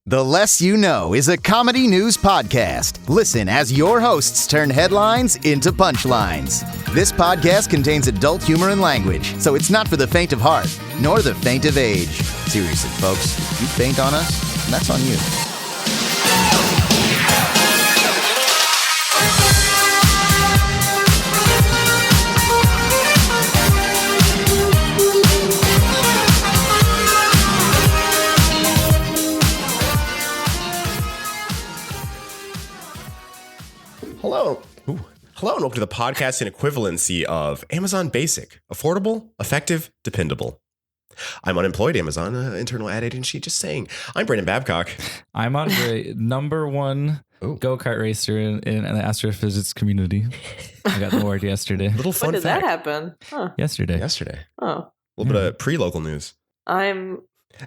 The Less You Know is a comedy news podcast. Listen as your hosts turn headlines into punchlines. This podcast contains adult humor and language, so it's not for the faint of heart, nor the faint of age. Seriously, folks, if you faint on us, that's on you. Hello and welcome to the podcasting equivalency of Amazon Basic. Affordable, effective, dependable. I'm unemployed, Amazon, internal ad agency, just saying. I'm Brandon Babcock. I'm on the number one go-kart racer in the astrophysics community. I got the award yesterday. Little fun When did fact. that happen? Huh. Yesterday. Oh. A little bit of pre-local news. I'm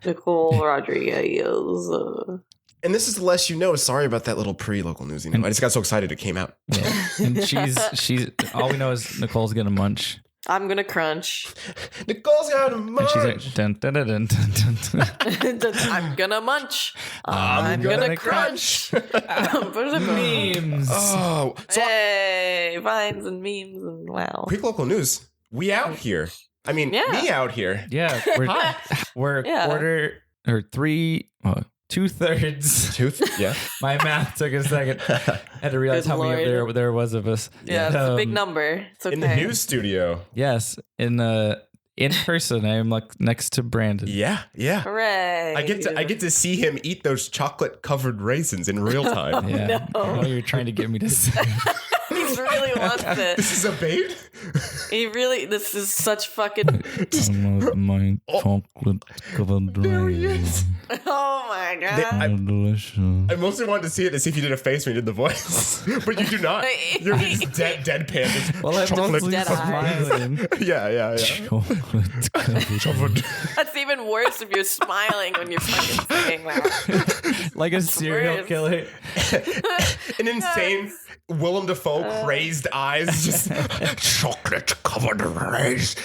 Nicole Rodriguez. And this is the Less You Know. Sorry about that little pre-local news. I just got so excited it came out. Yeah. And she's all we know is Nicole's gonna munch. I'm gonna crunch. Nicole's got a And munch. she's like, dun, dun, dun, dun, dun, dun. I'm gonna munch. I'm gonna crunch. Memes. Oh, so Hey, vines and memes and wow. quick local news. We out here. I mean, Yeah. me out here. Yeah, we're a Yeah. quarter or three. 2/3. Yeah. My math took a second. I had to realize Good how many Lord. there was of us. Yeah, it's a big number. It's okay. In the news studio. Yes, in person, I am like next to Brandon. Yeah. Hooray. I get to see him eat those chocolate covered raisins in real time. Yeah, No. I know you're trying to get me to say. He really wants it. This is a bait? This is such fucking. My chocolate covered There he is. Oh my god. delicious. I mostly wanted to see it to see if you did a face when you did the voice. But you do not. You're just deadpan. Just Well, I'm chocolate mostly Dead eyes. smiling. Yeah. Chocolate covered. That's even worse if you're smiling when you're fucking saying that. Like a serial worse. killer. An insane Willem Dafoe crazed eyes. Just chocolate covered rice.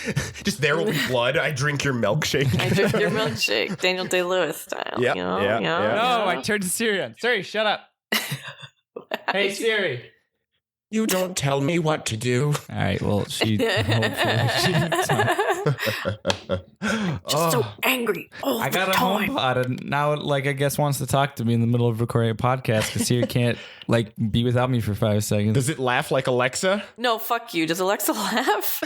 Just there will be blood. I drink your milkshake. I drink your milkshake, Daniel Day-Lewis style. Yeah, you know? yeah. No, I turned to Siri on. Siri, shut up. Hey, Siri. You don't tell me what to do. All right, well, Just so angry. I got a HomePod, and now, like, I guess wants to talk to me in the middle of recording a podcast because Siri can't, like, be without me for 5 seconds. Does it laugh like Alexa? No, fuck you. Does Alexa laugh?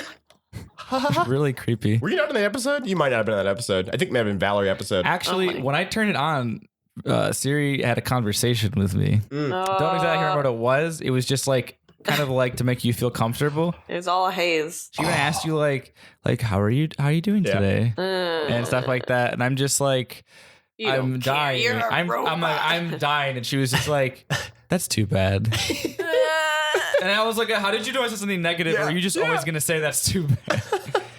Really creepy. Were you not in that episode? You might not have been in that episode. I think it may have been Valerie episode. Actually, when I turned it on, Siri had a conversation with me. No. Don't exactly remember what it was. It was just like kind of like to make you feel comfortable. It was all a haze. She even asked you like how are you doing today And and stuff like that. And I'm just like I'm dying. You're a I'm like I'm dying. And she was just like, that's too bad. And I was like, how did you know I said something negative? Or are you just always gonna say that's too bad?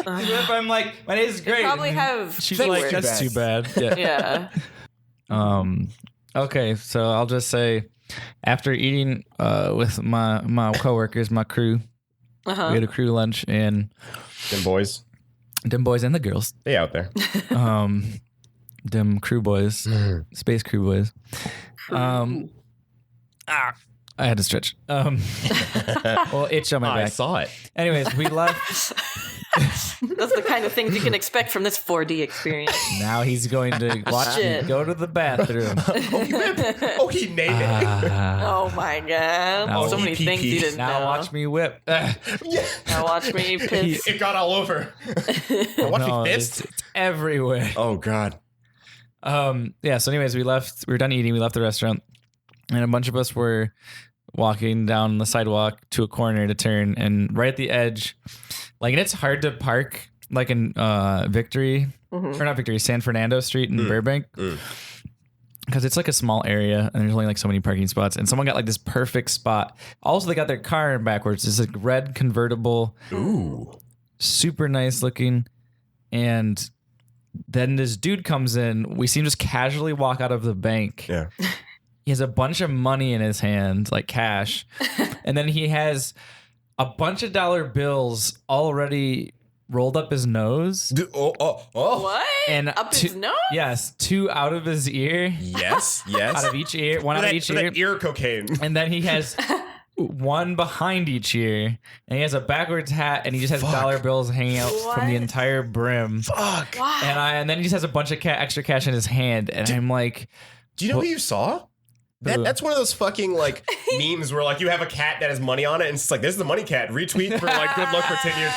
If I'm like, my day is great. probably and have. She's things like, worse. that's too bad. Yeah. Yeah. Okay, so I'll just say, after eating with my coworkers, my crew, we had a crew lunch, and Them boys. them boys and the girls, They out there. them crew boys, space crew boys. I had to stretch. Well, itch on my I back. saw it. Anyways, we left. That's the kind of things you can expect from this 4D experience. Now he's going to watch me Shit. go to the bathroom. Oh, he named it. Oh my god. Now- So many EPP. things you didn't Now know. watch me whip. Yeah. Now watch me piss. It got all over. Watch No, me fist. it's everywhere. Oh, God. Yeah, so anyways, we were done eating, we left the restaurant, and a bunch of us were walking down the sidewalk to a corner to turn, and right at the edge, like, and it's hard to park like in Victory, or not Victory, San Fernando Street in Burbank, because it's like a small area and there's only like so many parking spots, and someone got like this perfect spot. Also, they got their car in backwards. It's like red convertible. Ooh. Super nice looking. And then this dude comes in. We see him just casually walk out of the bank. Yeah. He has a bunch of money in his hand, like cash. And then he has a bunch of dollar bills already rolled up his nose. Oh. What? And Up his nose? Yes, 2 out of his ear. Yes. Out of each ear. One out of each For ear. that ear cocaine. And then he has one behind each ear. And he has a backwards hat, and he just has dollar bills hanging out from the entire brim. Fuck. Why? And then he just has a bunch of extra cash in his hand. And I'm like, Do you know who you saw? That's one of those fucking like memes where like you have a cat that has money on it and it's like, this is the money cat. Retweet for like good luck for 10 years.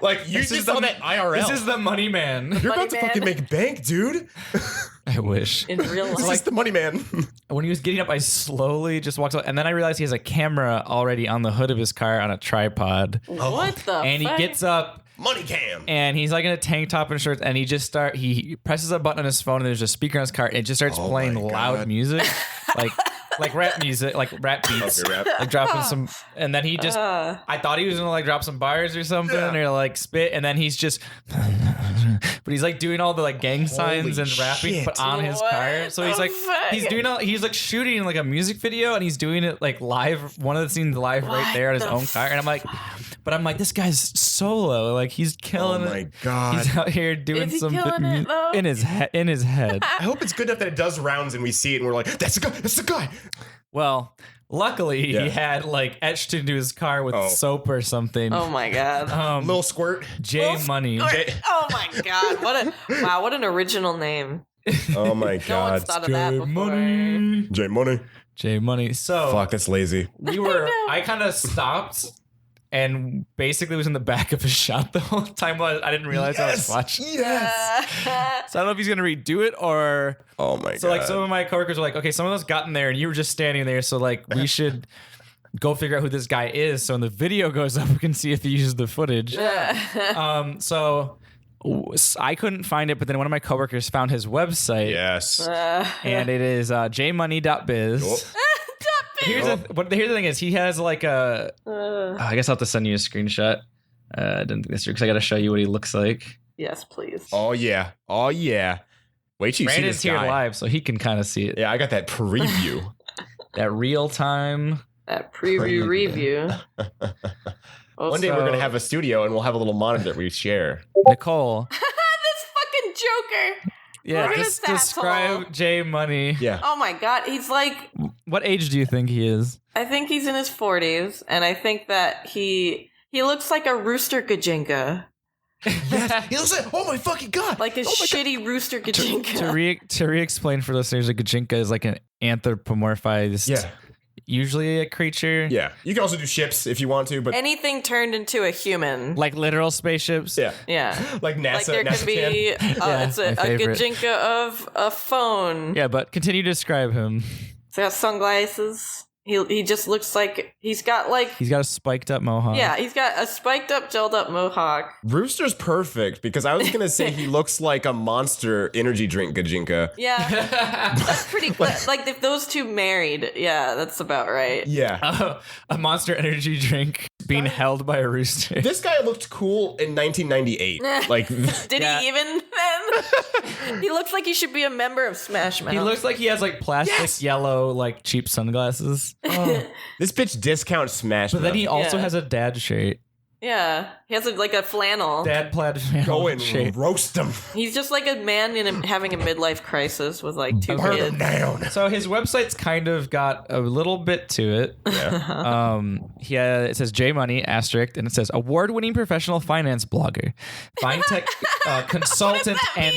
Like you just saw that IRL. This is the money man. You're about to fucking make bank, dude. I wish. In real life. This is the money man. When he was getting up, I slowly just walked out. And then I realized he has a camera already on the hood of his car on a tripod. What the And fuck? he gets up. Money cam. And he's like in a tank top and shorts, and he presses a button on his phone, and there's a speaker on his car, and it just starts playing loud music, like rap music, like rap beats, Okay, rap. like dropping some. And then he just, I thought he was gonna like drop some bars or something, or like spit, and then he's just, but he's like doing all the like gang signs and rapping, shit. but on his car. So he's the like, fuck? he's like shooting like a music video, and he's doing it like live. One of the scenes live right there on his own car, and I'm like, this guy's solo. Like he's killing Oh my it. God. He's out here doing Is he some killing it, though? in his head. I hope it's good enough that it does rounds and we see it and we're like, that's the guy. That's the guy. Well, luckily he had like etched into his car with soap or something. Oh my god. Little squirt. J Money. Oh my god. What an original name. Oh my No one's God. thought of that before. Money. J Money. J Money. So Fuck, that's lazy. I kind of stopped and basically was in the back of his shot the whole time. I didn't realize I was watching. Yes. So I don't know if he's gonna redo it or. Oh my God. So like some of my coworkers were like, okay, some of us got in there and you were just standing there, so like we should go figure out who this guy is. So when the video goes up, we can see if he uses the footage. So I couldn't find it, but then one of my coworkers found his website. Yes. And it is jmoney.biz. Here's the thing is he has like a. I guess I'll have to send you a screenshot. I didn't think this because I got to show you what he looks like. Yes, please. Oh yeah. Oh yeah. Wait till you see Brandon's this here guy. live, so he can kind of see it. Yeah, I got that preview. That real time. That preview review. One day we're gonna have a studio and we'll have a little monitor that we share. Nicole. This fucking Joker. Yeah, Look at just this describe asshole. J Money. Yeah. Oh my god, he's like, What age do you think he is? I think he's in his 40s, and I think that he looks like a Rooster Gajinka. Yes. He looks like, oh my fucking God. Like a shitty Rooster Gajinka. To re-explain for listeners, a Gajinka is like an anthropomorphized, usually a creature. Yeah. You can also do ships if you want to, but Anything turned into a human. Like literal spaceships. yeah. Yeah. Like NASA. Like there NASA could be, it's a my favorite. Gajinka of a phone. Yeah, but continue to describe him. He's got sunglasses. He just looks like he's got like He's got a spiked up mohawk. yeah, he's got a spiked up, gelled up mohawk. Rooster's perfect because I was gonna say he looks like a Monster energy drink Gajinka. Yeah, that's pretty good. Like if those two married, yeah, that's about right. Yeah. A Monster energy drink being held by a rooster. This guy looked cool in 1998. Like, Did he even then? He looks like he should be a member of Smash Mouth. He looks like he has like plastic yellow, like cheap sunglasses. this bitch discounts Smash. But then he also Yeah. has a dad shirt. yeah, he has like a flannel. Dad plaid flannel go and shirt. roast him. He's just like a man having a midlife crisis with like two Burn him kids. down. So his website's kind of got a little bit to it. It says J Money asterisk, and it says award-winning professional finance blogger, fintech consultant, and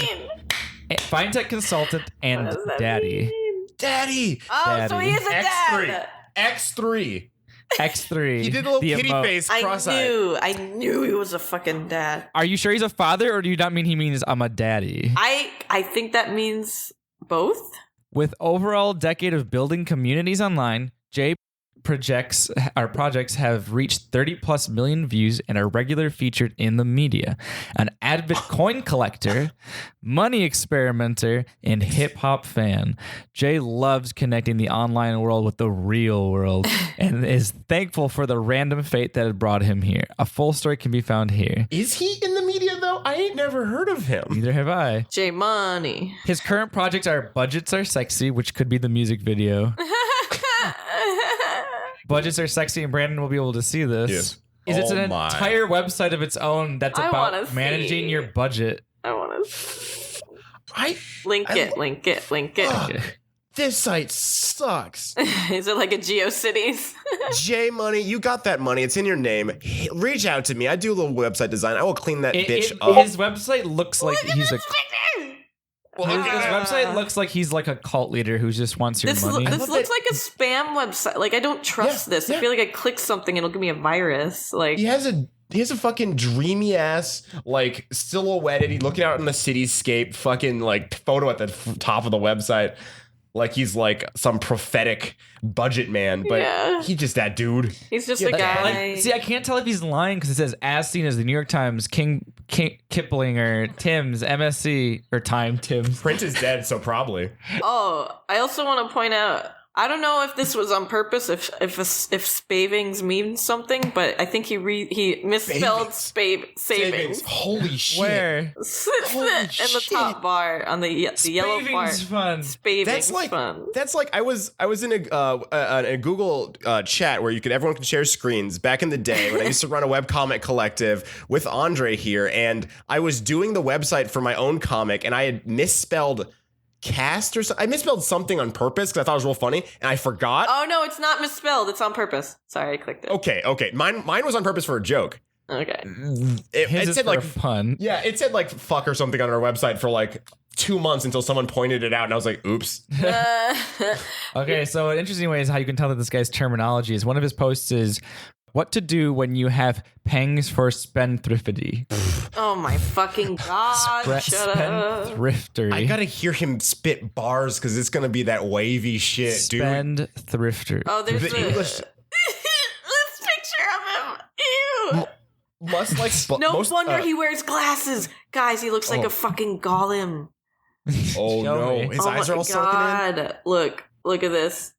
fintech consultant and does that daddy. Daddy. Oh, so he is a X3. dad. X3. X3. He did a little the kitty face cross-eyed. I knew he was a fucking dad. Are you sure he's a father, or do you not mean he means I'm a daddy? I think that means both. With overall decade of building communities online, Jay projects have reached 30 plus million views and are regularly featured in the media. An avid coin collector, money experimenter, and hip hop fan, Jay loves connecting the online world with the real world and is thankful for the random fate that had brought him here. A full story can be found here. Is he in the media though? I ain't never heard of him. Neither have I. J Money. His current projects are Budgets Are Sexy, which could be the music video. Budgets Are Sexy, and Brandon will be able to see this. Yes. Is it's Oh an my. entire website of its own that's I about wanna managing see. your budget. I want to. Link it. This site sucks. Is it like a GeoCities? J Money, you got that money. It's in your name. Reach out to me. I do a little website design. I will clean that bitch up. His website looks like he's a. His website looks like he's like a cult leader who just wants your money. This looks like a spam website. Like I don't trust this. I feel like I click something, it'll give me a virus. Like he has a fucking dreamy ass like silhouetted. He's looking out in the cityscape. Fucking like photo at the top of the website. Like he's like some prophetic budget man, but he's just that dude. He's just a guy. See, I can't tell if he's lying because it says as seen as the New York Times, King Kiplinger, Tim's, MSC, or Time Tim's. Print is dead, so probably. Oh, I also want to point out, I don't know if this was on purpose, if spavings means something, but I think he misspelled savings. Holy shit! Where? In the top bar on the yellow bar. Spavings fun. That's like I was in a Google chat where everyone can share screens back in the day when I used to run a webcomic collective with Andre here, and I was doing the website for my own comic, and I had misspelled cast or something. I misspelled something on purpose because I thought it was real funny, and I forgot. Oh no, it's not misspelled. It's on purpose. Sorry, I clicked it. Okay. Mine was on purpose for a joke. Okay. It said like fun. Yeah, it said like fuck or something on our website for like 2 months until someone pointed it out, and I was like, oops. Okay, so an interesting way is how you can tell that this guy's terminology is one of his posts is what to do when you have pangs for spendthrifty. Oh my fucking god! Shut up. Spendthriftery. I gotta hear him spit bars because it's gonna be that wavy shit, dude. Spendthrifter. Oh, there's the English. this picture of him. Ew. Must like. No wonder he wears glasses, guys. He looks like a fucking golem. Oh no, his eyes are all sunken in. Look at this.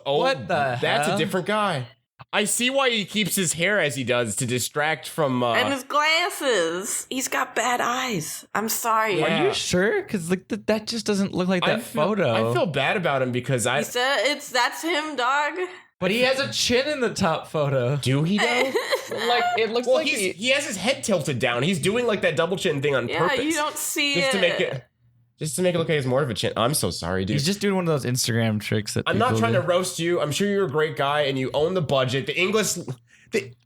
Oh, what the That's hell? a different guy. I see why he keeps his hair as he does to distract from. And his glasses. He's got bad eyes. I'm sorry. Are you sure? Because like that just doesn't look like that photo. I feel bad about him because He said that's him, dog. But he has a chin in the top photo. Do he though? Like it looks like he has his head tilted down. He's doing like that double chin thing on purpose. Yeah, you don't see just it. to make it. Just to make it look like he's more of a chin. I'm so sorry, dude. He's just doing one of those Instagram tricks that I'm not trying to roast you. I'm sure you're a great guy and you own the budget. The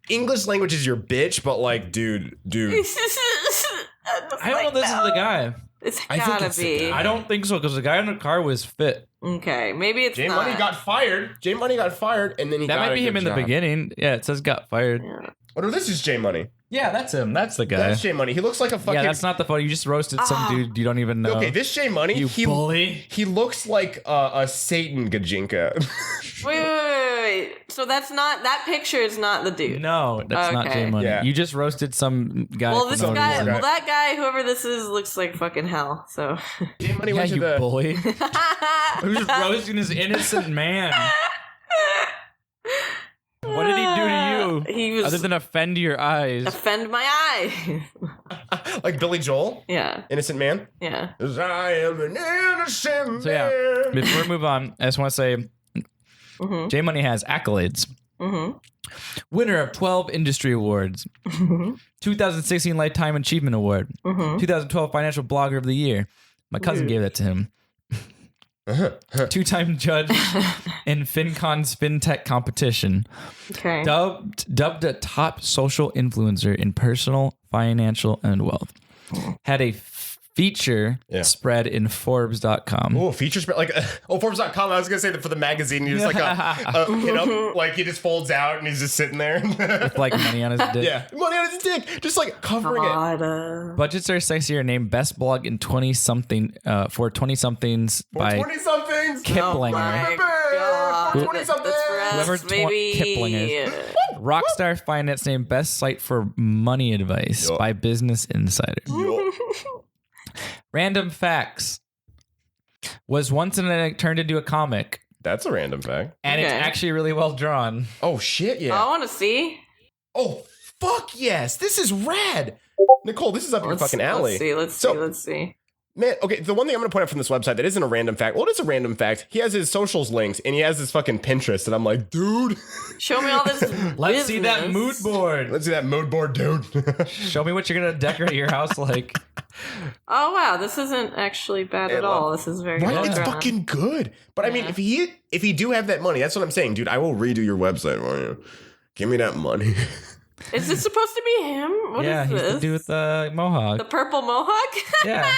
English language is your bitch, but like, dude. I don't know this is the guy. It's gotta be. I don't think so because the guy in the car was fit. Okay, maybe it's J not. Money got fired. And then he That got might be him in the beginning. Yeah, it says got fired. Yeah. Oh no, this is J Money. Yeah, that's him. That's the guy. That's J Money. He looks like a fucking. Yeah, that's not the photo. You just roasted some dude you don't even know. Okay, this J Money. You bully. He looks like a Satan Gajinka. Wait. So that picture is not the dude. No, that's not J Money. Yeah. You just roasted some guy. Well, that guy, whoever this is, looks like fucking hell. So. J Money Yeah, went to you the. bully. Who's roasting this innocent man? What did he do to you? He was other than offend your eyes. offend my eye. Like Billy Joel, Yeah. innocent man. Yeah. 'Cause I am an innocent So yeah, man. before we move on, I just want to say, J Money has accolades. Winner of 12 industry awards, 2016 Lifetime Achievement Award, 2012 Financial Blogger of the Year. My cousin gave that to him. 2-time judge in FinCon's FinTech competition. Okay. Dubbed a top social influencer in personal, financial, and wealth. Had a feature spread in Forbes.com. Oh, feature spread like Forbes.com. I was gonna say that for the magazine. He's like like he just folds out and he's just sitting there With like money on his dick. Yeah, money on his dick, just like covering it. Budgets Are Sexier named best blog in 20-something for 20-somethings by 20-somethings. Kiplinger. God. 20-somethings. That's for us, Whoever baby. Kiplinger. Rockstar Finance named best site for money advice by Business Insider. Random Facts was once turned into a comic. That's a random fact. And it's actually really well drawn. Oh shit, yeah. I want to see. Oh fuck yes, this is rad. Nicole, this is up your fucking alley. Let's see. Man, okay, the one thing I'm going to point out from this website that isn't a random fact. Well, it is a random fact. He has his socials links, and he has his fucking Pinterest, and I'm like, dude. Show me all this. Let's see that mood board. Let's see that mood board, dude. Show me what you're going to decorate your house like. Oh, wow. This isn't actually bad at all. This is very right? well It's done. fucking good. But I mean, if he do have that money, that's what I'm saying, dude. I will redo your website for you. Give me that money. Is this supposed to be him? What is this? He's the dude with the mohawk. The purple mohawk? Yeah.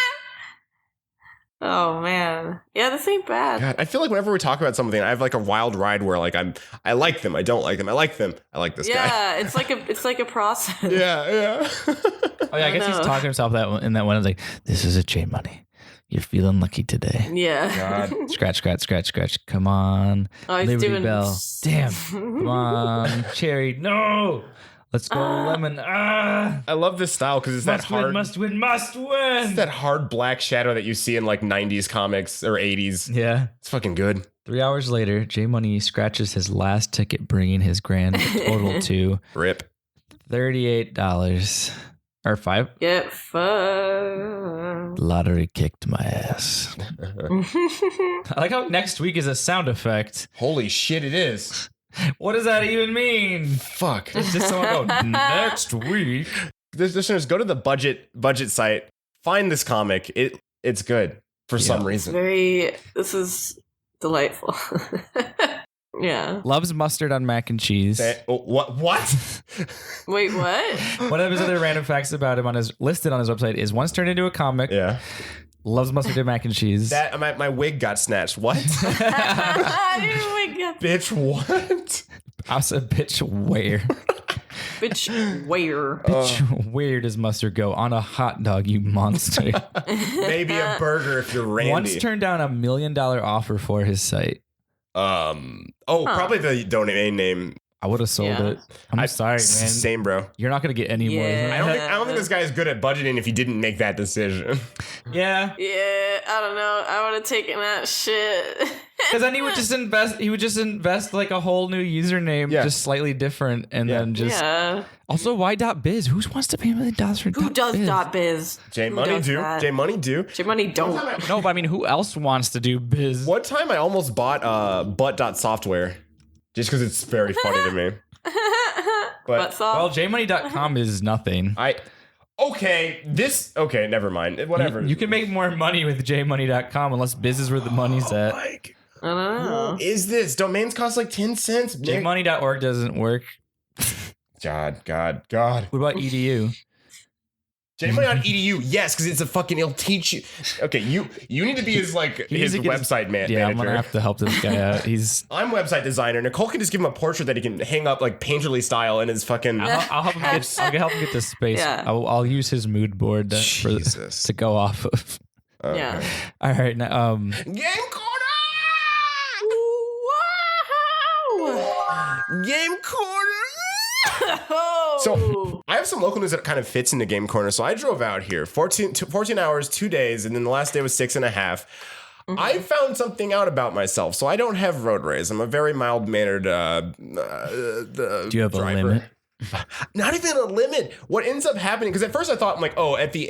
Oh, man. Yeah, this ain't bad. God, I feel like whenever we talk about something, I have like a wild ride where like I like them, I don't like them, I like them, I like this guy. Yeah, it's like a process. Yeah. Oh yeah, I guess he's talking to himself in that one. It's like, this is a J Money. You're feeling lucky today. Yeah. God. Scratch. Come on. Oh, he's Liberty doing... Bell. Damn. Come on. Cherry. No. Let's go, Lemon. I love this style because it's that hard. Must win. It's that hard black shadow that you see in like 90s comics or 80s. Yeah. It's fucking good. 3 hours later, J Money scratches his last ticket, bringing his grand total to Rip. $38. Or 5. Get fucked. Lottery kicked my ass. I like how next week is a sound effect. Holy shit, it is. What does that even mean? Fuck. It's just someone go, next week. Listeners, go to the budget site. Find this comic. It's good for some reason. This is delightful. Yeah. Loves mustard on mac and cheese. What? Wait, what? One of his other random facts about him listed on his website is once turned into a comic. Yeah. Loves mustard and mac and cheese. That my wig got snatched. What? Bitch, what? I said, bitch, where? Bitch, where? Bitch, where does mustard go? On a hot dog, you monster. Maybe a burger if you're Randy. Once turned down $1 million offer for his site. Probably the domain name. I would have sold it. I'm sorry, man. Same, bro. You're not gonna get any more than that. I don't think this guy is good at budgeting if he didn't make that decision. Yeah. Yeah, I don't know. I would have taken that shit. Because then he would just invest. He would just invest like a whole new username, just slightly different, and then just. Yeah. Also, why .biz? Who wants to pay $1 million for Who does .biz? J Money do. J Money do. J Money don't. No, but I mean, who else wants to do biz? One time I almost bought butt.software just because it's very funny to me. But well, jmoney.com is nothing. Okay, never mind. Whatever. You can make more money with jmoney.com unless biz is where the money's at. I don't know. Who is this? Domains cost like 10 cents. Jmoney.org doesn't work. God. What about edu? JMoney on edu, yes, because it's a fucking. It'll teach you. Okay, you need to be his website manager. Yeah, I'm gonna have to help this guy out. I'm website designer. Nicole can just give him a portrait that he can hang up like painterly style in his fucking. I'll help him get. I'll help him get this space. Yeah. I'll use his mood board to go off of. Okay. Yeah. All right, now Game corner. Wow. Game corner. Oh. So I have some local news that kind of fits into Game Corner. So I drove out here 14 hours, 2 days, and then the last day was 6.5. Mm-hmm. I found something out about myself. So I don't have road rage. I'm a very mild-mannered do you have driver. a limit? Not even a limit. What ends up happening, because at first I thought, I'm like, at the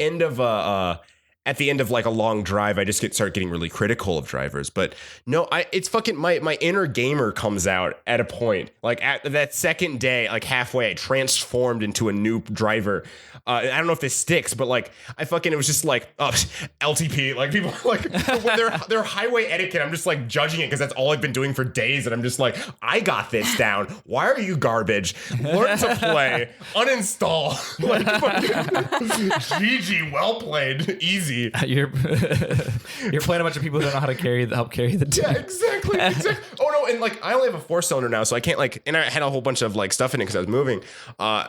end of like a long drive, I just start getting really critical of drivers. But no, it's fucking my inner gamer comes out at a point. Like at that second day, like halfway, I transformed into a new driver. I don't know if this sticks, but like it was just like LTP. Like people like their highway etiquette. I'm just like judging it because that's all I've been doing for days, and I'm just like, I got this down. Why are you garbage? Learn to play. Uninstall. Like, GG. Well played. Easy. You're playing a bunch of people who don't know how to help carry the team. Yeah, exactly. Oh no, and like I only have a 4-cylinder now, so I can't and I had a whole bunch of like stuff in it because I was moving.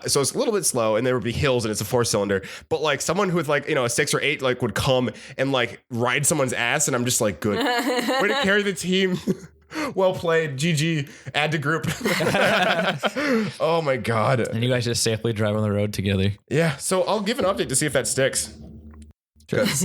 So it's a little bit slow, and there would be hills, and it's a 4-cylinder. But like someone who with like a 6 or 8 like would come and like ride someone's ass, and I'm just like, good, way to carry the team. Well played, GG. Add to group. Oh my god. And you guys just safely drive on the road together. Yeah. So I'll give an update to see if that sticks. Because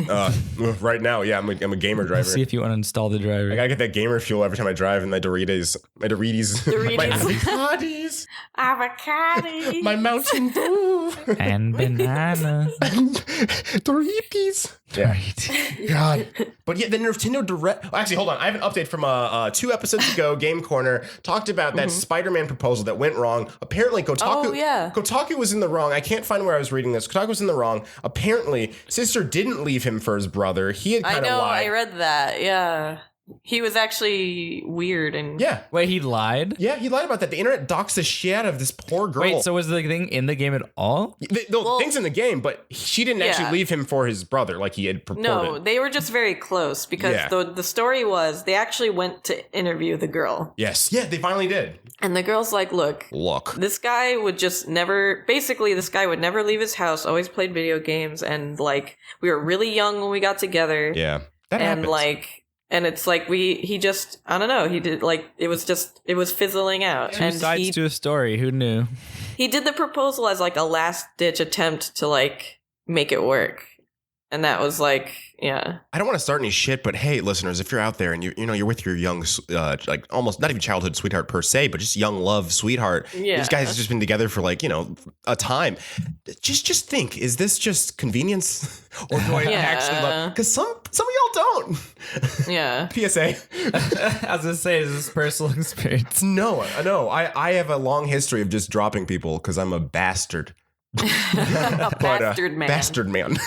right now, yeah, I'm a gamer driver. See if you uninstall the driver. I gotta get that gamer fuel every time I drive, and my Doritos. My avocados. cheese. Avocado. My Mountain Dew. And banana. Doritos. Yeah. God. But yeah, the Nintendo Direct. Oh, actually, hold on. I have an update from 2 episodes ago. Game Corner talked about that Spider-Man proposal that went wrong. Apparently, Kotaku was in the wrong. I can't find where I was reading this. Kotaku was in the wrong. Apparently, Sister didn't leave him for his brother. He had kind of lied. I read that. Yeah. He was actually weird and Wait, he lied? Yeah, he lied about that. The internet doxed the shit out of this poor girl. Wait, so was the thing in the game at all? The thing's in the game, but she didn't actually leave him for his brother like he had purported. No, they were just very close because the story was they actually went to interview the girl. Yes. Yeah, they finally did. And the girl's like, look, this guy would just never, basically this guy would never leave his house, always played video games, and like, we were really young when we got together. Yeah. That happens. And it's like he just, I don't know, he did like, it was fizzling out. Two sides to a story, who knew? He did the proposal as like a last ditch attempt to like make it work. And that was like, yeah. I don't want to start any shit, but hey, listeners, if you're out there and you're with your young, like almost not even childhood sweetheart per se, but just young love sweetheart. Yeah. These guys have just been together for like, a time. Just think, is this just convenience? Or do I actually love? Because some of y'all don't. Yeah. PSA. I was gonna say, is this personal experience? No, I have a long history of just dropping people because I'm a bastard. Bastard man. Bastard man.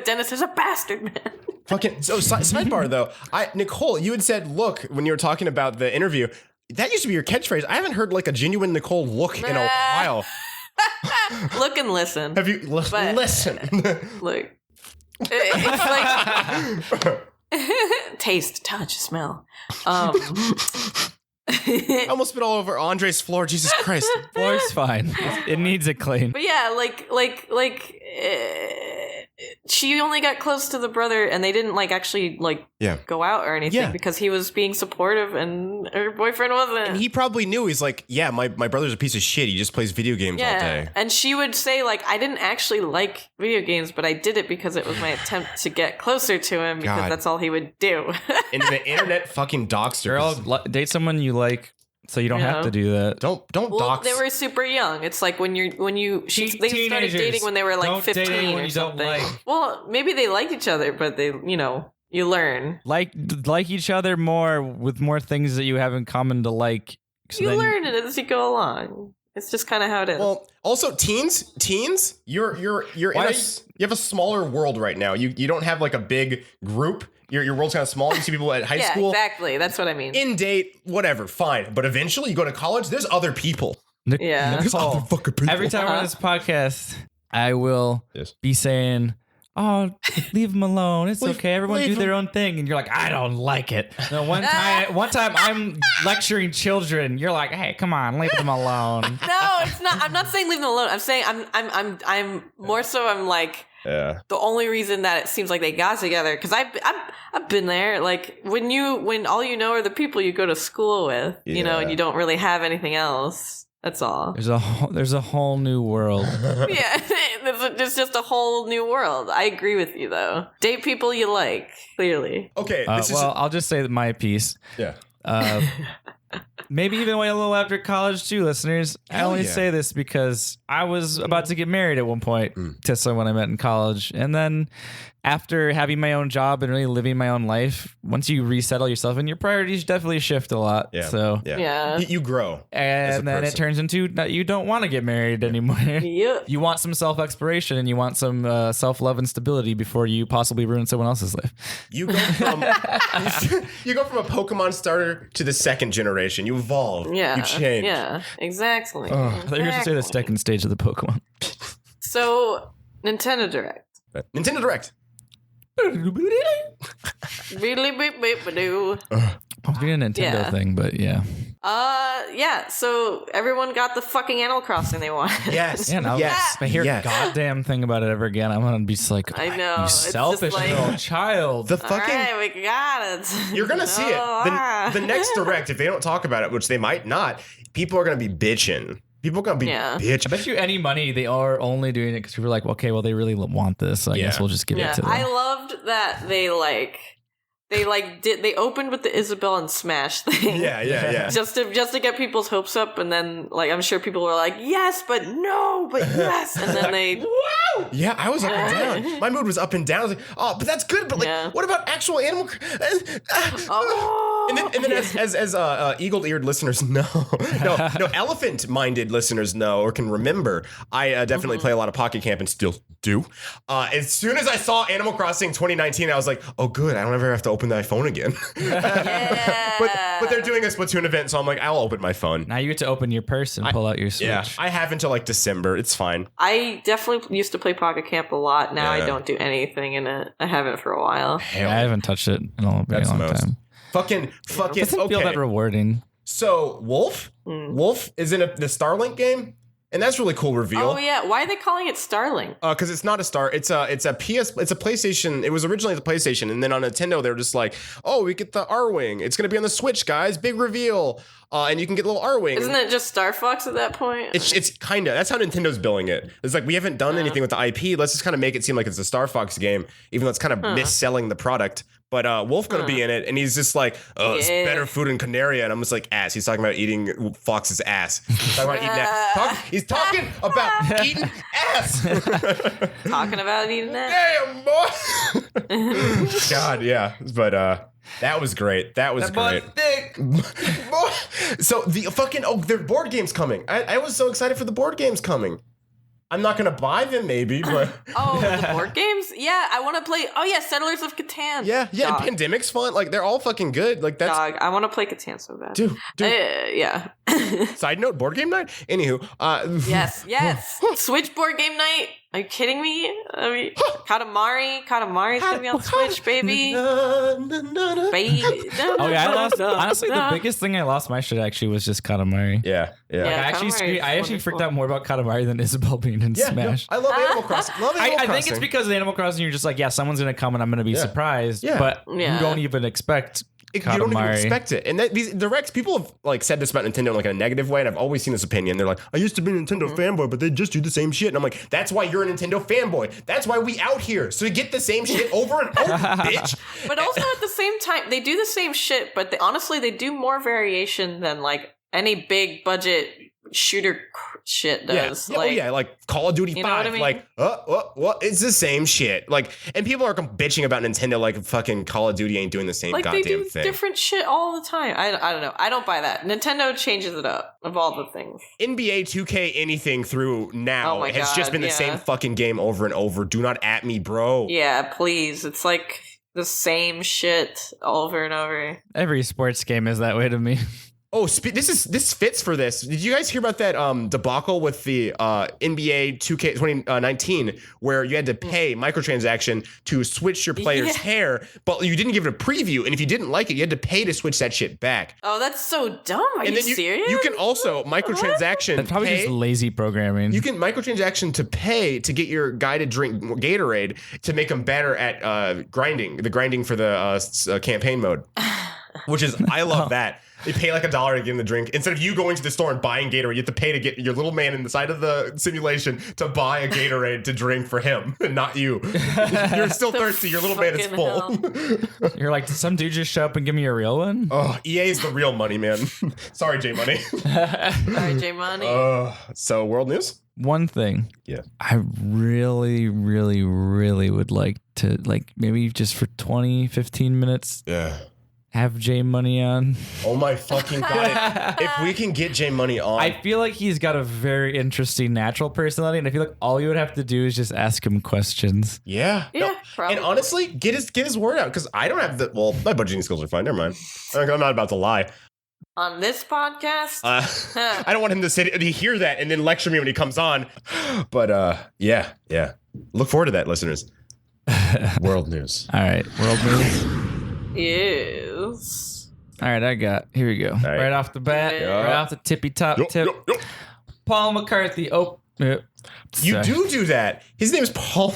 Dennis is a bastard man. Fucking so sidebar though. Nicole, you had said look when you were talking about the interview. That used to be your catchphrase. I haven't heard like a genuine Nicole look in a while. Look and listen. Have you listen? Look. It's like taste, touch, smell. I almost spit all over Andre's floor. Jesus Christ. Floor's fine. It needs it clean. But yeah, she only got close to the brother and they didn't like actually like go out or anything because he was being supportive and her boyfriend wasn't. And he probably knew. He's like, yeah, my brother's a piece of shit. He just plays video games all day. And she would say like, I didn't actually like video games, but I did it because it was my attempt to get closer to him because that's all he would do. And the internet fucking doxed her. Girl, date someone you like. So you don't have to do that. Don't dox. They were super young. It's like they started dating when they were like 15 or something. Like. Well, maybe they liked each other, but they, you learn. Like each other more with more things that you have in common to like. So you learn it as you go along. It's just kind of how it is. Well, also teens, you have a smaller world right now. You don't have like a big group. Your world's kind of small. You see people at high school. Yeah, exactly. That's what I mean. In date, whatever, fine. But eventually you go to college, there's other people. There's other fucking people. Every time we're on this podcast, I will be saying, oh, leave them alone. It's okay. Everyone do their own thing. And you're like, I don't like it. No, one time I'm lecturing children. You're like, hey, come on, leave them alone. No, it's not. I'm not saying leave them alone. I'm saying I'm more so I'm like, the only reason that it seems like they got together, because I've been there. Like when all you know are the people you go to school with, and you don't really have anything else. That's all. There's a whole new world. Yeah, there's just a whole new world. I agree with you though. Date people you like, clearly. Okay. I'll just say my piece. Yeah. Maybe even wait a little after college too, listeners. I only say this because I was about to get married at one point to someone I met in college. And then after having my own job and really living my own life, once you resettle yourself and your priorities definitely shift a lot. Yeah. So you grow. And then it turns into that you don't want to get married anymore. Yep. You want some self-exploration and you want some self-love and stability before you possibly ruin someone else's life. You go from a Pokemon starter to the second generation. You evolve. Yeah. You change. Yeah, exactly. I thought you were going to say the second stage of the Pokemon. So, Nintendo Direct. Nintendo Direct. I was doing a Nintendo thing, but yeah. So everyone got the fucking Animal Crossing they wanted. Yes. Yeah, if I hear a goddamn thing about it ever again, I'm gonna be just like, I know. You selfish little child. The fucking. All right, we got it. You're gonna see it. The next Direct, if they don't talk about it, which they might not, people are gonna be bitching. People are going to be bitch. I bet you any money they are only doing it because people are like, okay, well, they really want this. So I guess we'll just give it to them. I loved that they they opened with the Isabelle and Smash thing. Yeah. just to get people's hopes up, and then like I'm sure people were like, yes, but no, but yes, and then they wow. Yeah, I was up and down. My mood was up and down. I was like, oh, but that's good. But like, what about actual Animal? And then as eagle-eared listeners know, no, elephant-minded listeners know or can remember, I definitely play a lot of Pocket Camp and still do. As soon as I saw Animal Crossing 2019, I was like, oh, good, I don't ever have to open my phone again. but they're doing a Splatoon event, so I'm like, I'll open my phone. Now you get to open your purse and pull out your Switch. Yeah, I have until like December. It's fine. I definitely used to play Pocket Camp a lot. Now I don't do anything in it. I haven't for a while. Yeah, I haven't touched it in a very long time. Fucking. Doesn't feel that rewarding. So Wolf is in the Starlink game, and that's really cool reveal. Oh yeah, why are they calling it Starlink? Because it's not a Star. It's a PlayStation. It was originally the PlayStation, and then on Nintendo they were just like, oh, we get the R-Wing. It's gonna be on the Switch, guys. Big reveal. And you can get a little R-Wing. Isn't it just Star Fox at that point? It's kind of. That's how Nintendo's billing it. It's like, we haven't done anything with the IP. Let's just kind of make it seem like it's a Star Fox game, even though it's kind of misselling the product. But Wolf gonna be in it, and he's just like, oh, it's better food in Canaria. And I'm just like, ass. He's talking about eating Fox's ass. He's talking about eating ass. He's talking about eating ass. Talking about eating ass. Damn, boy. God, yeah. But that was great. That was great. So the fucking their board game's coming. I was so excited for the board games coming. I'm not gonna buy them, maybe, but the board games? Yeah, I want to play. Oh yeah, Settlers of Catan. Yeah. And Pandemic's fun. Like, they're all fucking good. Like, that's dog. I want to play Catan so bad, dude. Yeah. Side note: board game night. Anywho, yes. Switch board game night. Are you kidding me? I mean, Katamari's gonna be on Switch, baby. Oh yeah, I lost. Honestly, the biggest thing I lost my shit actually was just Katamari. Yeah. I actually freaked out more about Katamari than Isabelle being in Smash. No, I love Animal Crossing. I think it's because of Animal Crossing, you're just like, yeah, someone's gonna come and I'm gonna be surprised. Yeah. But you don't even expect. You don't even expect it. And these directs, people have like said this about Nintendo in like a negative way, and I've always seen this opinion. They're like, I used to be a Nintendo fanboy, but they just do the same shit. And I'm like, that's why you're a Nintendo fanboy. That's why we out here. So you get the same shit over and over, bitch. But also at the same time, they do the same shit, but honestly, they do more variation than like any big budget shooter shit does. Like Call of Duty 5. I mean? Like, what? It's the same shit. Like, and people are bitching about Nintendo like fucking Call of Duty ain't doing the same goddamn thing. They do different shit all the time. I don't know. I don't buy that. Nintendo changes it up of all the things. NBA 2K anything through now has just been the same fucking game over and over. Do not at me, bro. Yeah, please. It's like the same shit over and over. Every sports game is that way to me. Oh, this fits for this. Did you guys hear about that debacle with the NBA 2K 2019 where you had to pay microtransaction to switch your player's hair, but you didn't give it a preview, and if you didn't like it, you had to pay to switch that shit back. Oh, that's so dumb. Are you serious? You can also microtransaction. That's probably just lazy programming. You can microtransaction to pay to get your guided drink Gatorade to make them better at grinding for the campaign mode. Which is, I love that. They pay like $1 to get in the drink. Instead of you going to the store and buying Gatorade, you have to pay to get your little man in the side of the simulation to buy a Gatorade to drink for him, and not you. You're still thirsty. Your little man is full. You're like, did some dude just show up and give me a real one? Oh, EA is the real money, man. Sorry, J Money. Sorry, J Money. So, world news? One thing. Yeah. I really, really, really would like to, like, maybe just for 20, 15 minutes. Yeah. Have J Money on. Oh my fucking god. If we can get J Money on. I feel like he's got a very interesting natural personality, and I feel like all you would have to do is just ask him questions. Yeah. Probably. And honestly, get his word out, because I don't have my budgeting skills are fine. Never mind. I'm not about to lie. On this podcast? I don't want him to hear that and then lecture me when he comes on. But yeah. Look forward to that, listeners. World news. All right. World news. Yes. All right, here we go. Right off the bat, right off the tippy top tip. Yo. Paul McCarthy. You do that. His name is Paul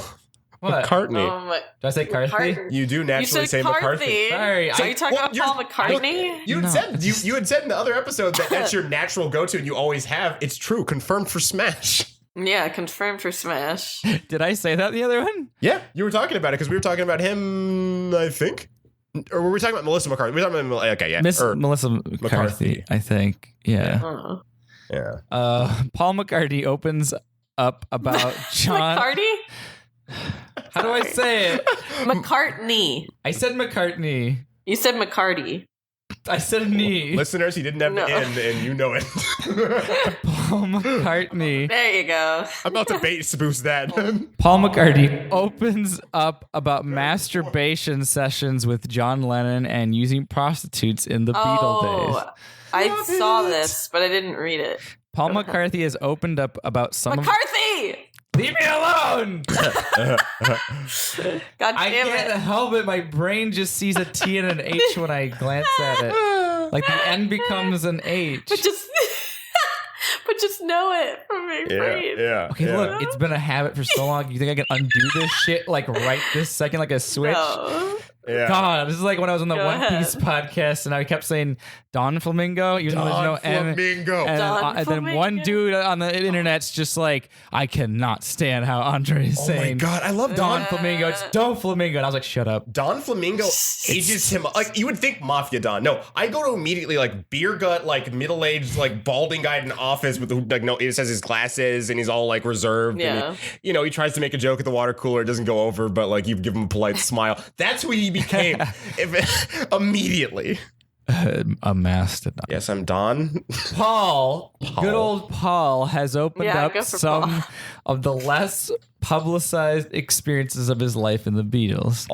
McCartney. Did I say McCarthy? You do naturally say McCarthy. Sorry. Are you talking about Paul McCartney? You had said in the other episode that that's your natural go-to and you always have. It's true. Confirmed for Smash. Yeah, confirmed for Smash. Did I say that the other one? Yeah, you were talking about it because we were talking about him, I think. Or were we talking about Melissa McCarthy? We're talking about okay, yeah, Melissa McCarthy, I think. Yeah. Paul McCartney opens up about John. McCartney? How do I say it? McCartney. I said McCartney. You said McCarty. I said knee. Listeners, he didn't have the N, and you know it. Paul McCartney. There you go. I'm about to boost that. Paul McCartney opens up about masturbation sessions with John Lennon and using prostitutes in the Beatle days. I saw this, but I didn't read it. Paul McCarthy has opened up about some McCarthy! Leave me alone! God damn I can't help it. My brain just sees a T and an H when I glance at it. Like the N becomes an H. But just know it from your brain. Yeah. Okay, look, it's been a habit for so long. You think I can undo this shit like right this second, like a switch? No. Yeah. God, this is like when I was on the One Piece podcast and I kept saying Don Flamingo, even though there's no N. Flamingo. And then one dude on the internet's just like, I cannot stand how Andre is saying. Oh my God, I love Don Flamingo. It's Don Flamingo. And I was like, shut up. Don Flamingo ages him like you would think Mafia Don. No, I go to immediately like beer gut, like middle-aged, like balding guy in an office with like no, it says his glasses and he's all like reserved. Yeah. And he tries to make a joke at the water cooler, it doesn't go over, but like you give him a polite smile. That's who he became immediately. A mastodon. Yes, I'm Don. Paul, good old Paul, has opened up some Paul. of the less publicized experiences of his life in the Beatles.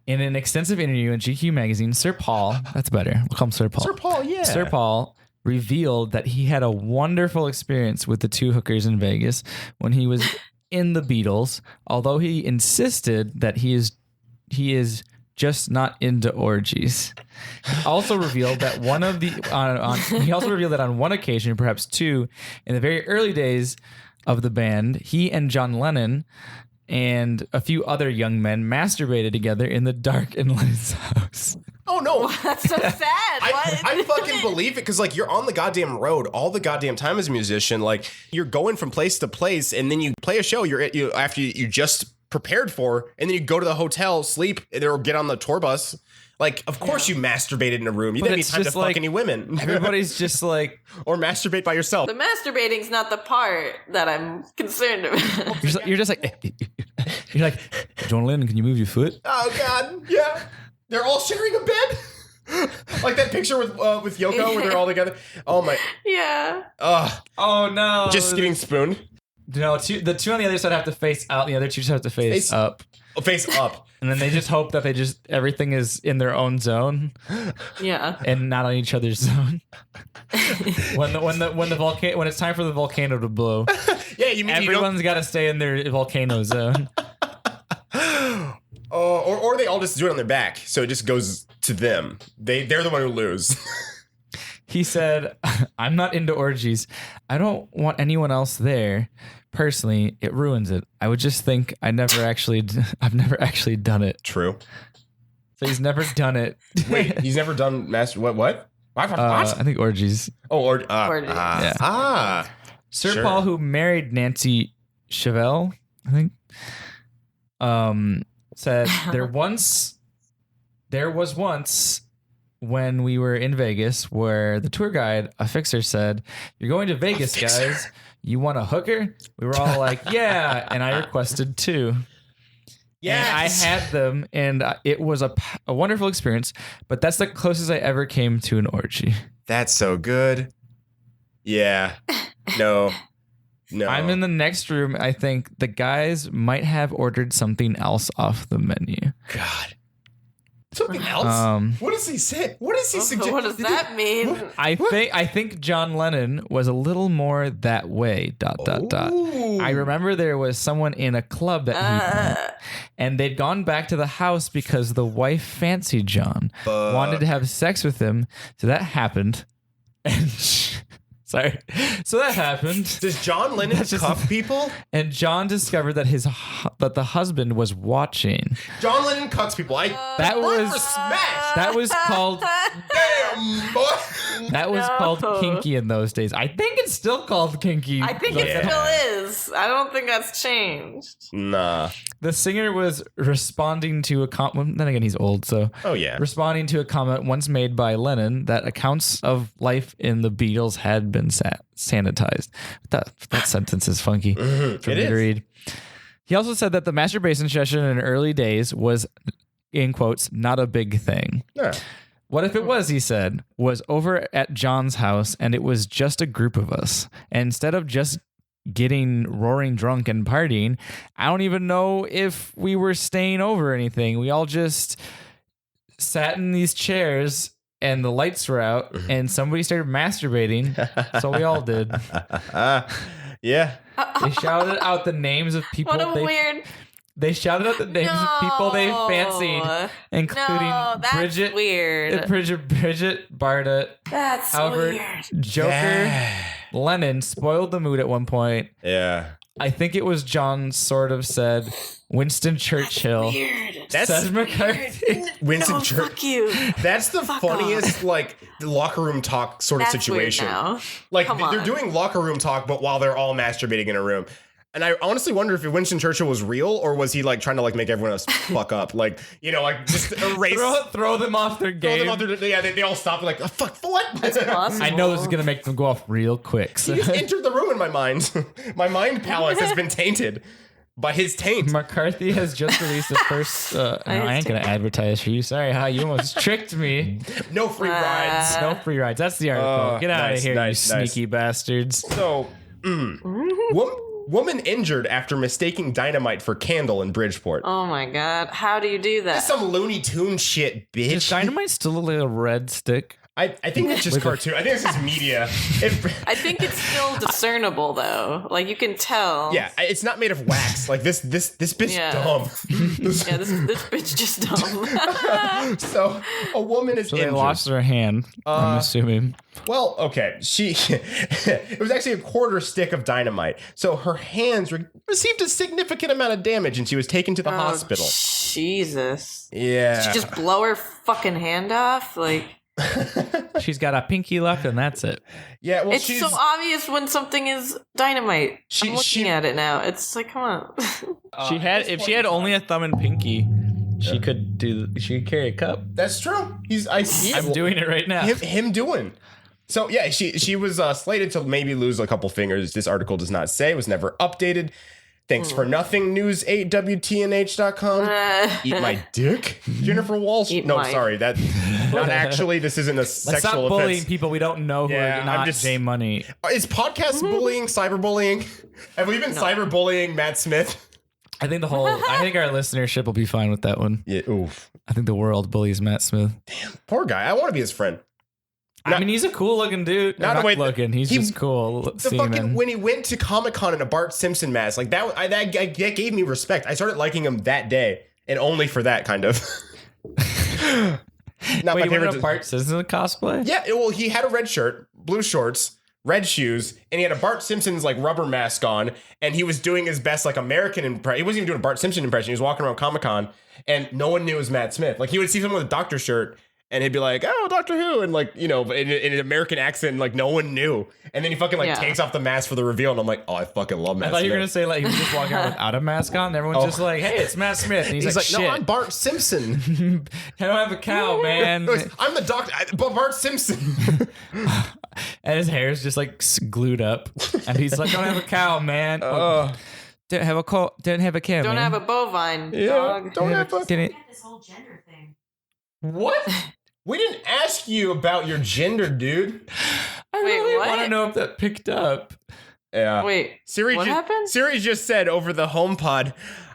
In an extensive interview in GQ magazine, Sir Paul, that's better, we'll call him Sir Paul. Sir Paul, yeah. Sir Paul revealed that he had a wonderful experience with the two hookers in Vegas when he was in the Beatles, although he insisted that he is just not into orgies. He also revealed that on one occasion, perhaps two, in the very early days of the band, he and John Lennon and a few other young men masturbated together in the dark in Lennon's house. Oh no, that's so sad. I fucking believe it because like you're on the goddamn road all the goddamn time as a musician. Like you're going from place to place, and then you play a show. You after you just prepared for, and then you go to the hotel, sleep, or get on the tour bus. Like, of course you masturbated in a room. You didn't have time to fuck any women. Everybody's just like... Or masturbate by yourself. The masturbating's not the part that I'm concerned about. You're just like... You're like, John Lennon, can you move your foot? Oh, God. Yeah. They're all sharing a bed. Like that picture with Yoko where they're all together. Oh, my... Yeah. Oh, no. Just getting spooned. No, the two on the other side have to face out, and the other two just have to face up. Oh, face up. And then they just hope that everything is in their own zone. Yeah. And not on each other's zone. when it's time for the volcano to blow. Yeah, you mean everyone's got to stay in their volcano zone. Or they all just do it on their back, so it just goes to them. They're the one who lose. He said, I'm not into orgies. I don't want anyone else there. Personally, it ruins it. I would just think I've never actually done it. True. So he's never done it. Wait, he's never done master. What? I think orgies. Oh, orgies. Yeah. Sir Sure. Paul, who married Nancy Chevelle, I think, said there was once when we were in Vegas where the tour guide, a fixer, said, "You're going to Vegas, guys. You want a hooker?" We were all like, "Yeah," and I requested two. Yeah, I had them, and it was a wonderful experience. But that's the closest I ever came to an orgy. That's so good. Yeah. No. I'm in the next room. I think the guys might have ordered something else off the menu. God. Something else? What does he say? What does he suggest? What does that mean? I think John Lennon was a little more that way. ... I remember there was someone in a club that he met, and they'd gone back to the house because the wife fancied John, wanted to have sex with him, so that happened. And sorry. So that happened. Does John Lennon cuff people? And John discovered that that the husband was watching. John Lennon cucks people. That was called damn. That was called kinky in those days. I think it's still called kinky. I think it still is. I don't think that's changed. Nah. The singer was responding to a comment. Then again, he's old, so. Oh, yeah. Responding to a comment once made by Lennon that accounts of life in the Beatles had been sanitized. That sentence is funky for me to read. He also said that the masturbation session in early days was, in quotes, not a big thing. Yeah. What if it was, he said, was over at John's house and it was just a group of us. And instead of just getting roaring drunk and partying, I don't even know if we were staying over or anything. We all just sat in these chairs and the lights were out and somebody started masturbating. So we all did. Yeah. They shouted out the names of people. What a weird... They shouted out the names of people they fancied, including Bridget, weird. Bridget, Barda, That's Albert, weird. Joker, Lennon spoiled the mood at one point. Yeah. I think it was John sort of said Winston Churchill. That's says McCarthy. Winston No, Churchill. fuck you. That's the funniest, like, locker room talk sort of That's situation. weird now. Like, Come they're on. doing locker room talk, but while they're all masturbating in a room. And I honestly wonder if Winston Churchill was real, or was he like trying to like make everyone else fuck up, like, you know, like just erase, throw them off their game. throw them off their, yeah, they all stop like, oh, fuck, for what? I know this is gonna make them go off real quick. So. He just entered the room in my mind. My mind palace has been tainted by his taint. McCarthy has just released the first. No, I ain't gonna advertise for you. Sorry, you almost tricked me. No free rides. No free rides. That's the article. Get out of here, you sneaky bastards. So, woman injured after mistaking dynamite for candle in Bridgeport. Oh my god. How do you do that? That's some Looney Tune shit, bitch. Is dynamite still a little red stick? I think it's just cartoon. I think it's just media. I think it's still discernible though. Like you can tell. Yeah, it's not made of wax. Like this bitch dumb. Yeah, this bitch just dumb. So a woman is So injured. they lost her hand. I'm assuming. Well, okay. It was actually a quarter stick of dynamite. So her hands received a significant amount of damage, and she was taken to the hospital. Jesus. Yeah. Did she just blow her fucking hand off? Like. She's got a pinky left, and that's it. Yeah, well, It's so obvious when something is dynamite. I'm looking at it now. It's like, come on. If she had only a thumb and pinky, she could carry a cup. That's true. I'm doing it right now. Him doing. So yeah, she was slated to maybe lose a couple fingers. This article does not say. It was never updated. Thanks for nothing. News 8WTNH.com. Eat my dick, Jennifer Walsh. Sorry, that not actually. This isn't a sexual Stop bullying offense. people we don't know who are not J Money. Is podcast bullying cyberbullying? Have we been cyberbullying Matt Smith? I think I think our listenership will be fine with that one. Yeah. Oof. I think the world bullies Matt Smith. Damn, poor guy. I want to be his friend. I mean, he's a cool looking dude. Not looking. He's just cool. When he went to Comic-Con in a Bart Simpson mask, like that gave me respect. I started liking him that day, and only for that, kind of. Not Wait, my favorite. a Bart Simpson cosplay? Yeah, well, he had a red shirt, blue shorts, red shoes, and he had a Bart Simpson's like rubber mask on, and he was doing his best like American impression. He wasn't even doing a Bart Simpson impression. He was walking around Comic-Con, and no one knew it was Matt Smith. Like he would see someone with a doctor shirt, and he'd be like, "Oh, Doctor Who," and like, you know, in an American accent, like no one knew. And then he fucking takes off the mask for the reveal, and I'm like, "Oh, I fucking love Matt Smith." I thought you were gonna say like he was just walking around without a mask on, and everyone's just like, "Hey, it's Matt Smith," and he's like, "Shit, "No, I'm Bart Simpson. I don't have a cow, man." I'm the doctor, but Bart Simpson. And his hair is just like glued up, and he's like, "Don't have a cow, man." Don't have a cow. Don't have a cow. Don't man. have a bovine dog. Don't have a. Didn't. This whole gender thing. What? We didn't ask you about your gender, dude. I Wait, really what? want to know if that picked up. Yeah. Wait, Siri what happened? Siri just said over the HomePod,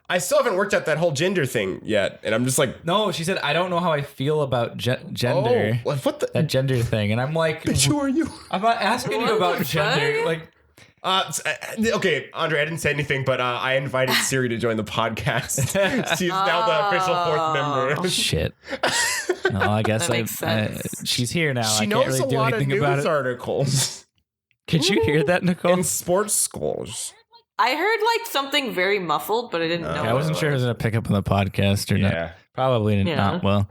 I still haven't worked out that whole gender thing yet. And I'm just like, No, she said, I don't know how I feel about gender. Oh, what the? That gender thing. And I'm like, Bitch, who are you? I'm not asking you What about the gender. fuck? Like, Okay, Andre, I didn't say anything, but I invited Siri to join the podcast. She's now the official fourth member. shit. No, I guess That makes sense. she's here now. She I knows can't really a do lot of anything about news it. articles Could you hear that, Nicole? in sports schools. I heard like something very muffled, but I didn't know. I wasn't sure if it was going to pick up on the podcast or not. Yeah. Probably not well.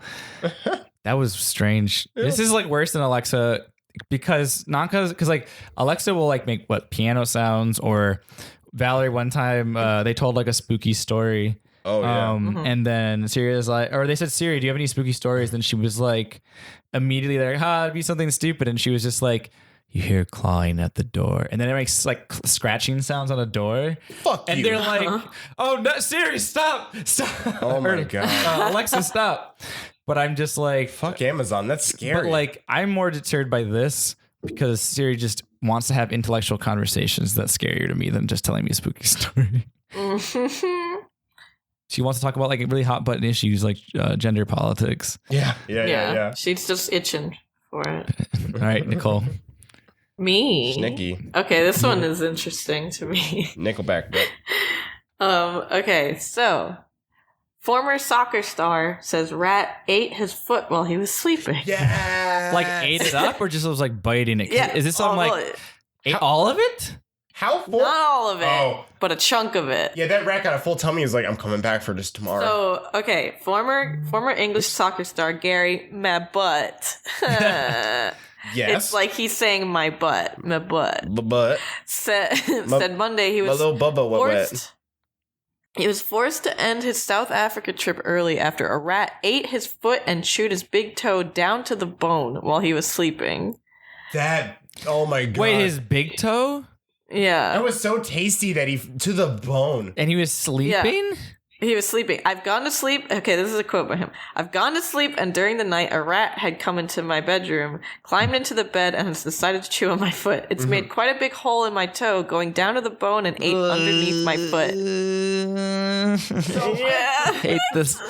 That was strange. Yeah. This is like worse than Alexa because like Alexa will like make piano sounds, or Valerie one time they told like a spooky story. Oh yeah. And then Siri was like, or they said, Siri, do you have any spooky stories? Then she was like, immediately like, it'd be something stupid. And she was just like, you hear clawing at the door, and then it makes like scratching sounds on a door. Fuck and you. they're like, oh no, Siri, stop. Oh my god. Alexa, stop. But I'm just like, fuck Amazon. That's scary. But like, I'm more deterred by this because Siri just wants to have intellectual conversations. That's scarier to me than just telling me a spooky story. She wants to talk about like really hot button issues like gender politics. Yeah. She's just itching for it. All right, Nicole. Me? Schnicky. Okay, this one is interesting to me. Nickelback. Okay, so former soccer star says rat ate his foot while he was sleeping. Yeah. Like ate it up or just was like biting it? Yeah. Is this something like ate all of it? How Not all of it, but a chunk of it. Yeah, that rat got a full tummy. He's like, I'm coming back for this tomorrow. So, okay, former English soccer star Gary, my butt. Yes. It's like he's saying my butt. But Said Monday he my was little Bubba forced. He was forced to end his South Africa trip early after a rat ate his foot and chewed his big toe down to the bone while he was sleeping. Oh my god. Wait, his big toe? Yeah. That was so tasty that to the bone. And he was sleeping? Yeah. He was sleeping. I've gone to sleep. Okay, this is a quote by him. I've gone to sleep, and during the night, a rat had come into my bedroom, climbed into the bed, and has decided to chew on my foot. It's made quite a big hole in my toe, going down to the bone and ate underneath my foot. I hate this.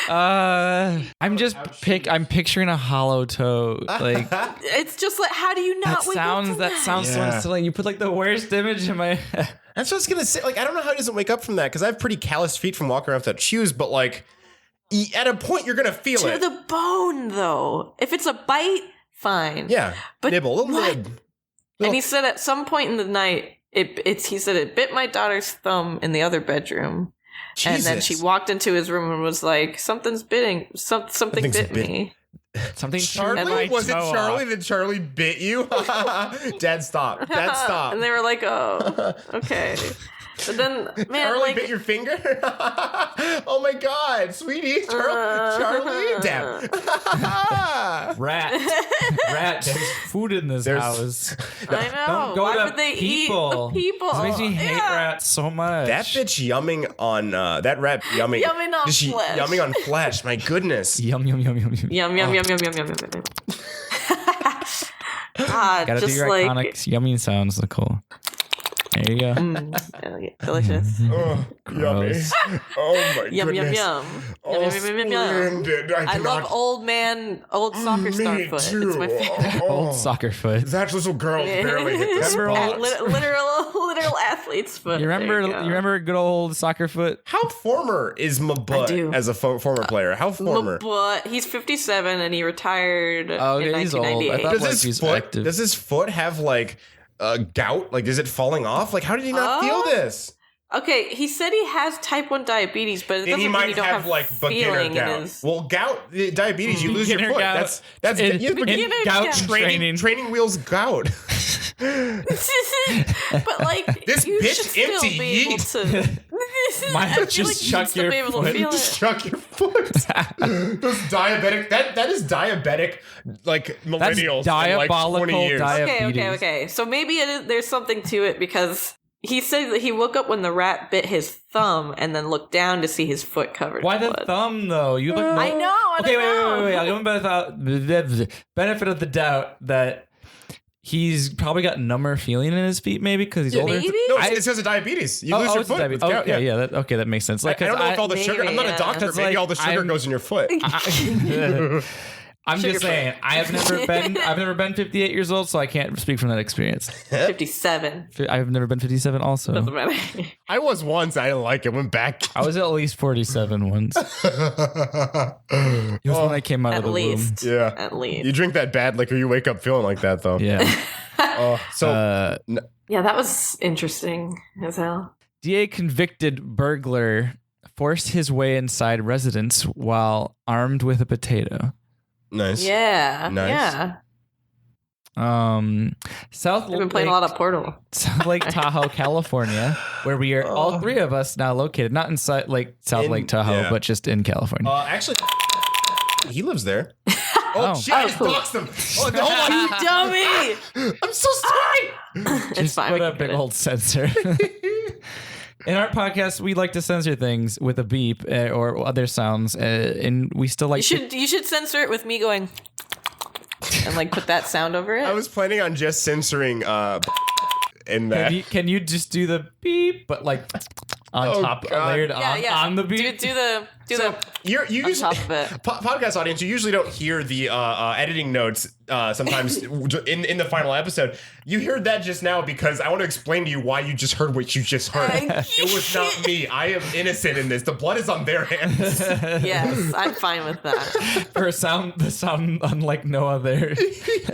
I'm picturing a hollow toe. Like it's just like, how do you not wake up from that? Sounds so unsettling. You put like the worst image in my head. That's what I was gonna say. Like, I don't know how he doesn't wake up from that because I have pretty calloused feet from walking around without shoes. But like, at a point, you're gonna feel it to the bone, though. If it's a bite, fine. Yeah, but nibble, little nib. And he said at some point in the night, he said it bit my daughter's thumb in the other bedroom. Jesus. And then she walked into his room and was like, "Something's biting. Something bit me." Something Charlie? Was it Charlie that Charlie bit you? Dad, stop. Dad, stop. And they were like, "Oh, okay." But then, man, Charlie bit your finger? Oh my god, sweetie. Charlie? Damn. Rat, there's food in this house. I know. Don't go Why to would they people. eat the people? This makes me hate rats so much. That bitch yumming on, that rat yumming. Yumming on flesh. Yumming on flesh, my goodness. Yum. Yum. Gotta do your iconic yumming sounds, Nicole. There you go. Delicious. Oh, yummy. Oh my Yum, goodness. yum. Oh, Yum. I love old soccer star foot. Too. It's my favorite. Old soccer foot. That little girl barely hit the spot. literal athlete's foot. You remember good old soccer foot? How former is my butt as a former player? How former? But he's 57 and he retired in he's old. 1998. Does his foot have like gout? Like, is it falling off? Like, how did he not feel this? Okay, he said he has type 1 diabetes, but it doesn't mean you don't have like beginner gout. Well, gout, diabetes, you lose your foot. Gout. That's beginner gout training wheels gout. But like, this you bitch should still empty be able to. Might just chuck your foot. Just chuck your foot. Those diabetic. That is diabetic. Like millennials. That's diabolical in like 20 years. diabetes. Okay. So maybe there's something to it because he said that he woke up when the rat bit his thumb and then looked down to see his foot covered. Why in blood. the thumb though? You look. I know. Okay, wait. I'll give him benefit of the doubt that he's probably got number feeling in his feet, maybe because he's older. Maybe? No, it's because of diabetes. You lose your foot. Diabetes. Gout, Okay, yeah. That makes sense. Like, I don't know if all the sugar. I'm not a doctor. Maybe all the sugar goes in your foot. I'm just saying. I've never been 58 years old, so I can't speak from that experience. 57. I've never been 57 also. Doesn't matter. I was once. I didn't like it. Went back. I was at least 47 once. It was when I came out of the womb. Yeah. At least. You drink that bad liquor, you wake up feeling like that, though. Yeah. Yeah, that was interesting as hell. DA convicted burglar forced his way inside residence while armed with a potato. Nice. Yeah. Nice. Yeah. South I've been Lake, playing a lot of Portal. South Lake Tahoe, California, where we are all three of us now located, not in South Lake Tahoe, but just in California. Actually, he lives there. Oh, shit, I just cool. doxed him. Oh, hold on. You dummy! I'm so sorry. It's Just fine. put a big old censor. In our podcast, we like to censor things with a beep or other sounds, and we still like. You should censor it with me going and like put that sound over it. I was planning on just censoring in that. Can you just do the beep, but like on top, layered on the beep? Do the You usually, top of it. Podcast audience, you usually don't hear the editing notes sometimes in the final episode. You heard that just now because I want to explain to you why you just heard what you just heard. It was not me. I am innocent in this. The blood is on their hands. Yes, I'm fine with that. For the sound unlike no other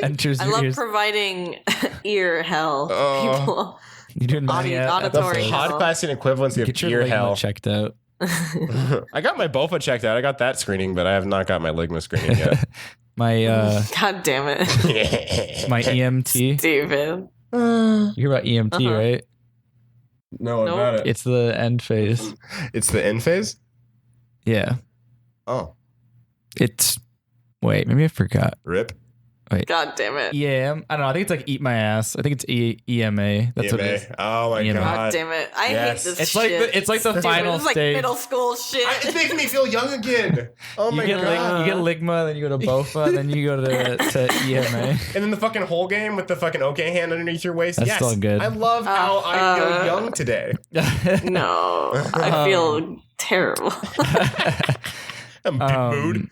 enters your I love ears. providing ear hell for people. You're doing Auditory hell. Podcasting equivalency Get of your ear ligma hell. checked out. I got my BOFA checked out. I got that screening, but I have not got my ligma screening yet. My God damn it. my EMT. David. You hear about EMT, right? No, Nope. I got it. It's the end phase. It's the end phase? Yeah. Oh. It's wait, maybe I forgot. Rip. God damn it. Yeah, I don't know. I think it's like eat my ass. I think it's EMA. That's what it is. Oh my EMA. god. God damn it. I Yes. hate this It's shit. like the Dude, final it's like stage. middle school shit. It makes me feel young again. Oh my You get god. you get ligma, then you go to BOFA, then you go to EMA. And then the fucking whole game with the fucking OK hand underneath your waist. That's yes. still good. I love how I feel young today. No, I feel terrible. I'm big mood.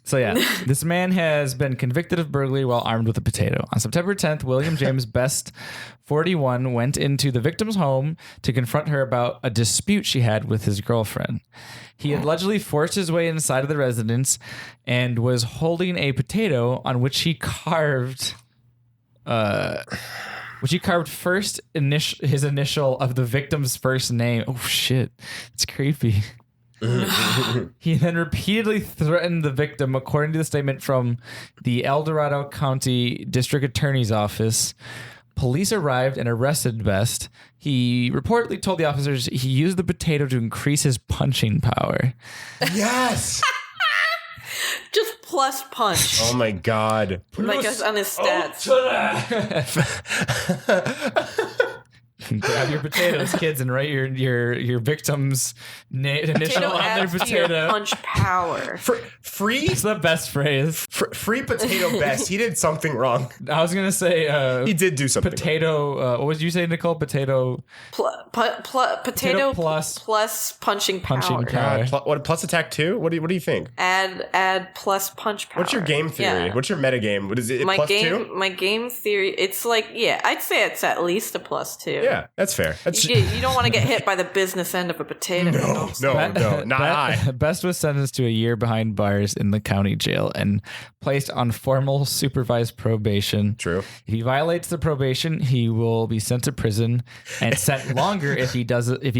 So yeah, this man has been convicted of burglary while armed with a potato. On September 10th, William James Best, 41, went into the victim's home to confront her about a dispute she had with his girlfriend. He had allegedly forced his way inside of the residence and was holding a potato on which he carved first his initial of the victim's first name. Oh shit, it's creepy. He then repeatedly threatened the victim, according to the statement from the El Dorado County District Attorney's Office. Police arrived and arrested Best. He reportedly told the officers he used the potato to increase his punching power. Yes. Just plus punch. Oh my god. Like us on his stats. Grab your potatoes, kids, and write your victim's initial Potato on their adds to your potato. punch power. Free It's the best phrase. free potato best. He did something wrong. I was gonna say He did do something. potato. What was you saying, Nicole? Potato Potato plus punching power. punching power. God, what plus attack 2? What do you think? Add plus punch power. What's your game theory? Yeah. What's your meta game? What is it? My plus game 2? my game theory, it's like, yeah, I'd say it's at least a plus 2. Yeah, that's fair. That's You don't want to get hit by the business end of a potato. no, not I. Best was sentenced to a year behind bars in the county jail and placed on formal supervised probation. True. If he violates the probation, he will be sent to prison and sent longer if he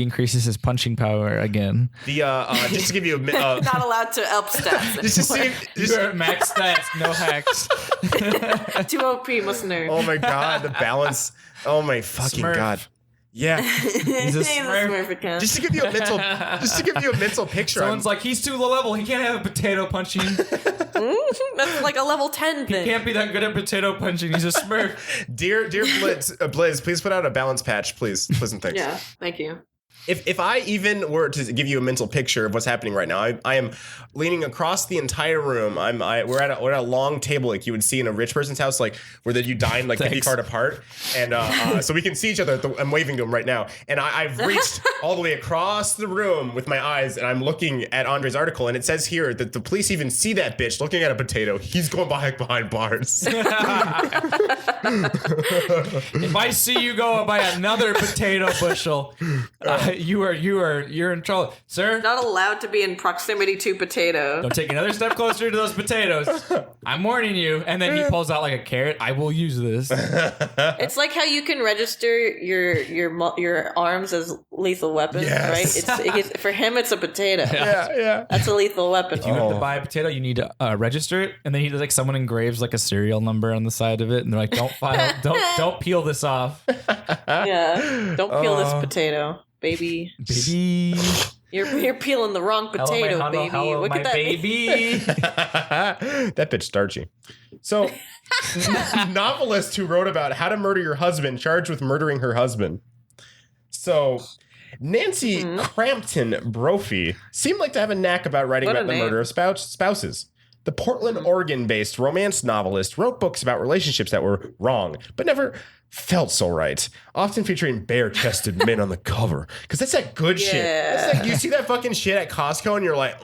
increases his punching power again. The just to give you a Not allowed to up stats. just to see You're at max stats, no hacks. 2 OP must nerf. oh my god, the balance. Oh my fucking Smurf. god. Yeah. He's a He's a smurf. Smurf account. Just to give you a mental picture. Someone's like, he's too low level. He can't have a potato punching. That's like a level 10 He thing. can't be that good at potato punching. He's a smurf. dear Blizz, please put out a balance patch, please and thanks. Yeah, thank you. If I even were to give you a mental picture of what's happening right now, I am leaning across the entire room. We're at a long table like you would see in a rich person's house, like where you dine like 50 feet apart, and so we can see each other. I'm waving to him right now, and I've reached all the way across the room with my eyes, and I'm looking at Andre's article, and it says here that the police even see that bitch looking at a potato. He's going behind bars. If I see you go by another potato bushel, you're in trouble, sir. Not allowed to be in proximity to potato. Don't take another step closer to those potatoes. I'm warning you. And then he pulls out like a carrot. I will use this. It's like how you can register your arms as lethal weapon, Yes. right? For him, it's a potato. Yeah. That's a lethal weapon. If you have to buy a potato, you need to register it, and then someone engraves like a serial number on the side of it, and they're like, "Don't file, don't peel this off." Yeah, don't peel this potato, baby. You're peeling the wrong potato, baby. Hello, Look my at that, baby. That bitch starchy. So, novelist who wrote about how to murder your husband, charged with murdering her husband. So, Nancy Crampton Brophy seemed like to have a knack about writing about the murder of spouses. The Portland, Oregon-based romance novelist wrote books about relationships that were wrong, but never felt so right. Often featuring bare-chested men on the cover. Because that's that good shit. That's like, you see that fucking shit at Costco and you're like,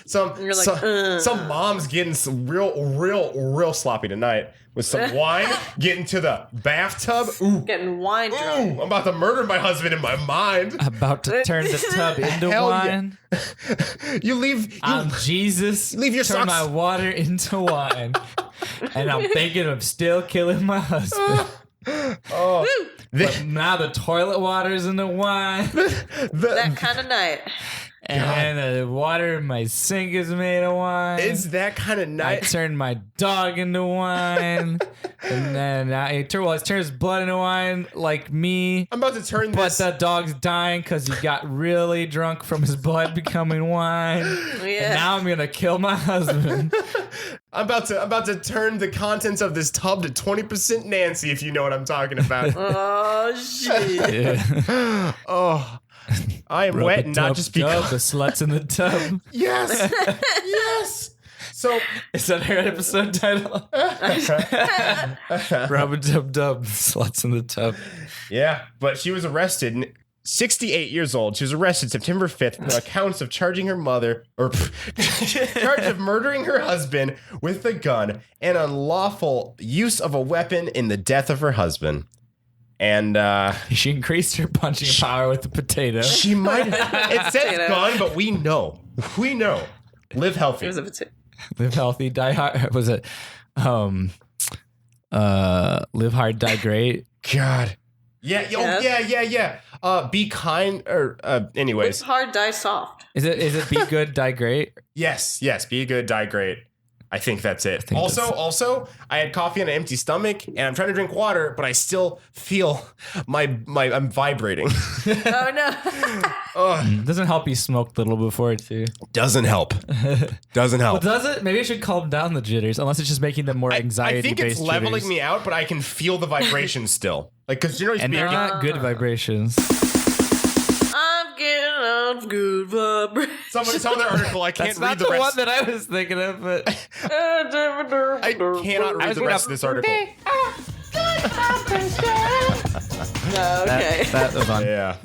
some mom's getting some real sloppy tonight with some wine, getting to the bathtub. Ooh. getting wine drunk. Ooh, I'm about to murder my husband in my mind. About to turn the tub into Hell wine. You leave. I'm Jesus. Leave your turn socks. my water into wine. And I'm thinking of still killing my husband. But now the toilet water's in the wine. That kind of night. And the water in my sink is made of wine. It's that kind of I night. turned my dog into wine. And then it turns blood into wine like me. I'm about to turn But this. the dog's dying because he got really drunk from his blood becoming wine. And now I'm going to kill my husband. I'm about to turn the contents of this tub to 20% Nancy, if you know what I'm talking about. Oh shit! Yeah. Oh, I am wet, and not just because. The sluts in the tub. Yes, yes. So Is that her episode title? Rub-a-dub-dub, sluts in the tub. yeah, but she was arrested. 68 years old. She was arrested September 5th on accounts of charging her mother, charge of murdering her husband with a gun and unlawful use of a weapon in the death of her husband. And She increased her punching power with the potato. she might. It says Potato. gun, but we know. Live healthy. It was a potato. Live healthy, die hard. Was it? Live hard, die great. God. Yeah. Be kind. Or anyways. Live hard, die soft. Is it be good, die great? Yes. Be good, die great. I think that's it. think Also, I had coffee on an empty stomach, and I'm trying to drink water, but I still feel I'm vibrating. Oh no! Doesn't help you smoke a little before too. Doesn't help. Doesn't help. Well, does it? Maybe I should calm down the jitters, unless it's just making them more anxiety. I think it's leveling jitters. me out, but I can feel the vibration still. Like, because And they're not good vibrations. I'm getting on good vibration. Some other article I can't That's read not the the rest. one that I was thinking of, but I cannot read the rest of this article. No, okay. that was on. Yeah.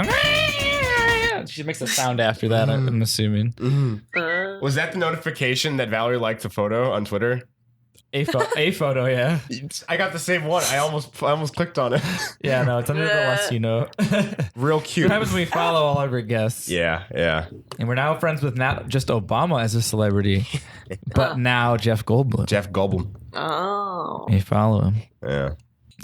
She makes a sound after that, I'm assuming. Was that the notification that Valerie liked the photo on Twitter? A photo, yeah. I got the same one. I almost clicked on it. Yeah, no, it's under the less you know. Real cute. What happens when we follow all of our guests? Yeah. And we're now friends with not just Obama as a celebrity, but now Jeff Goldblum. Jeff Goldblum. Oh, Hey, follow him. Yeah.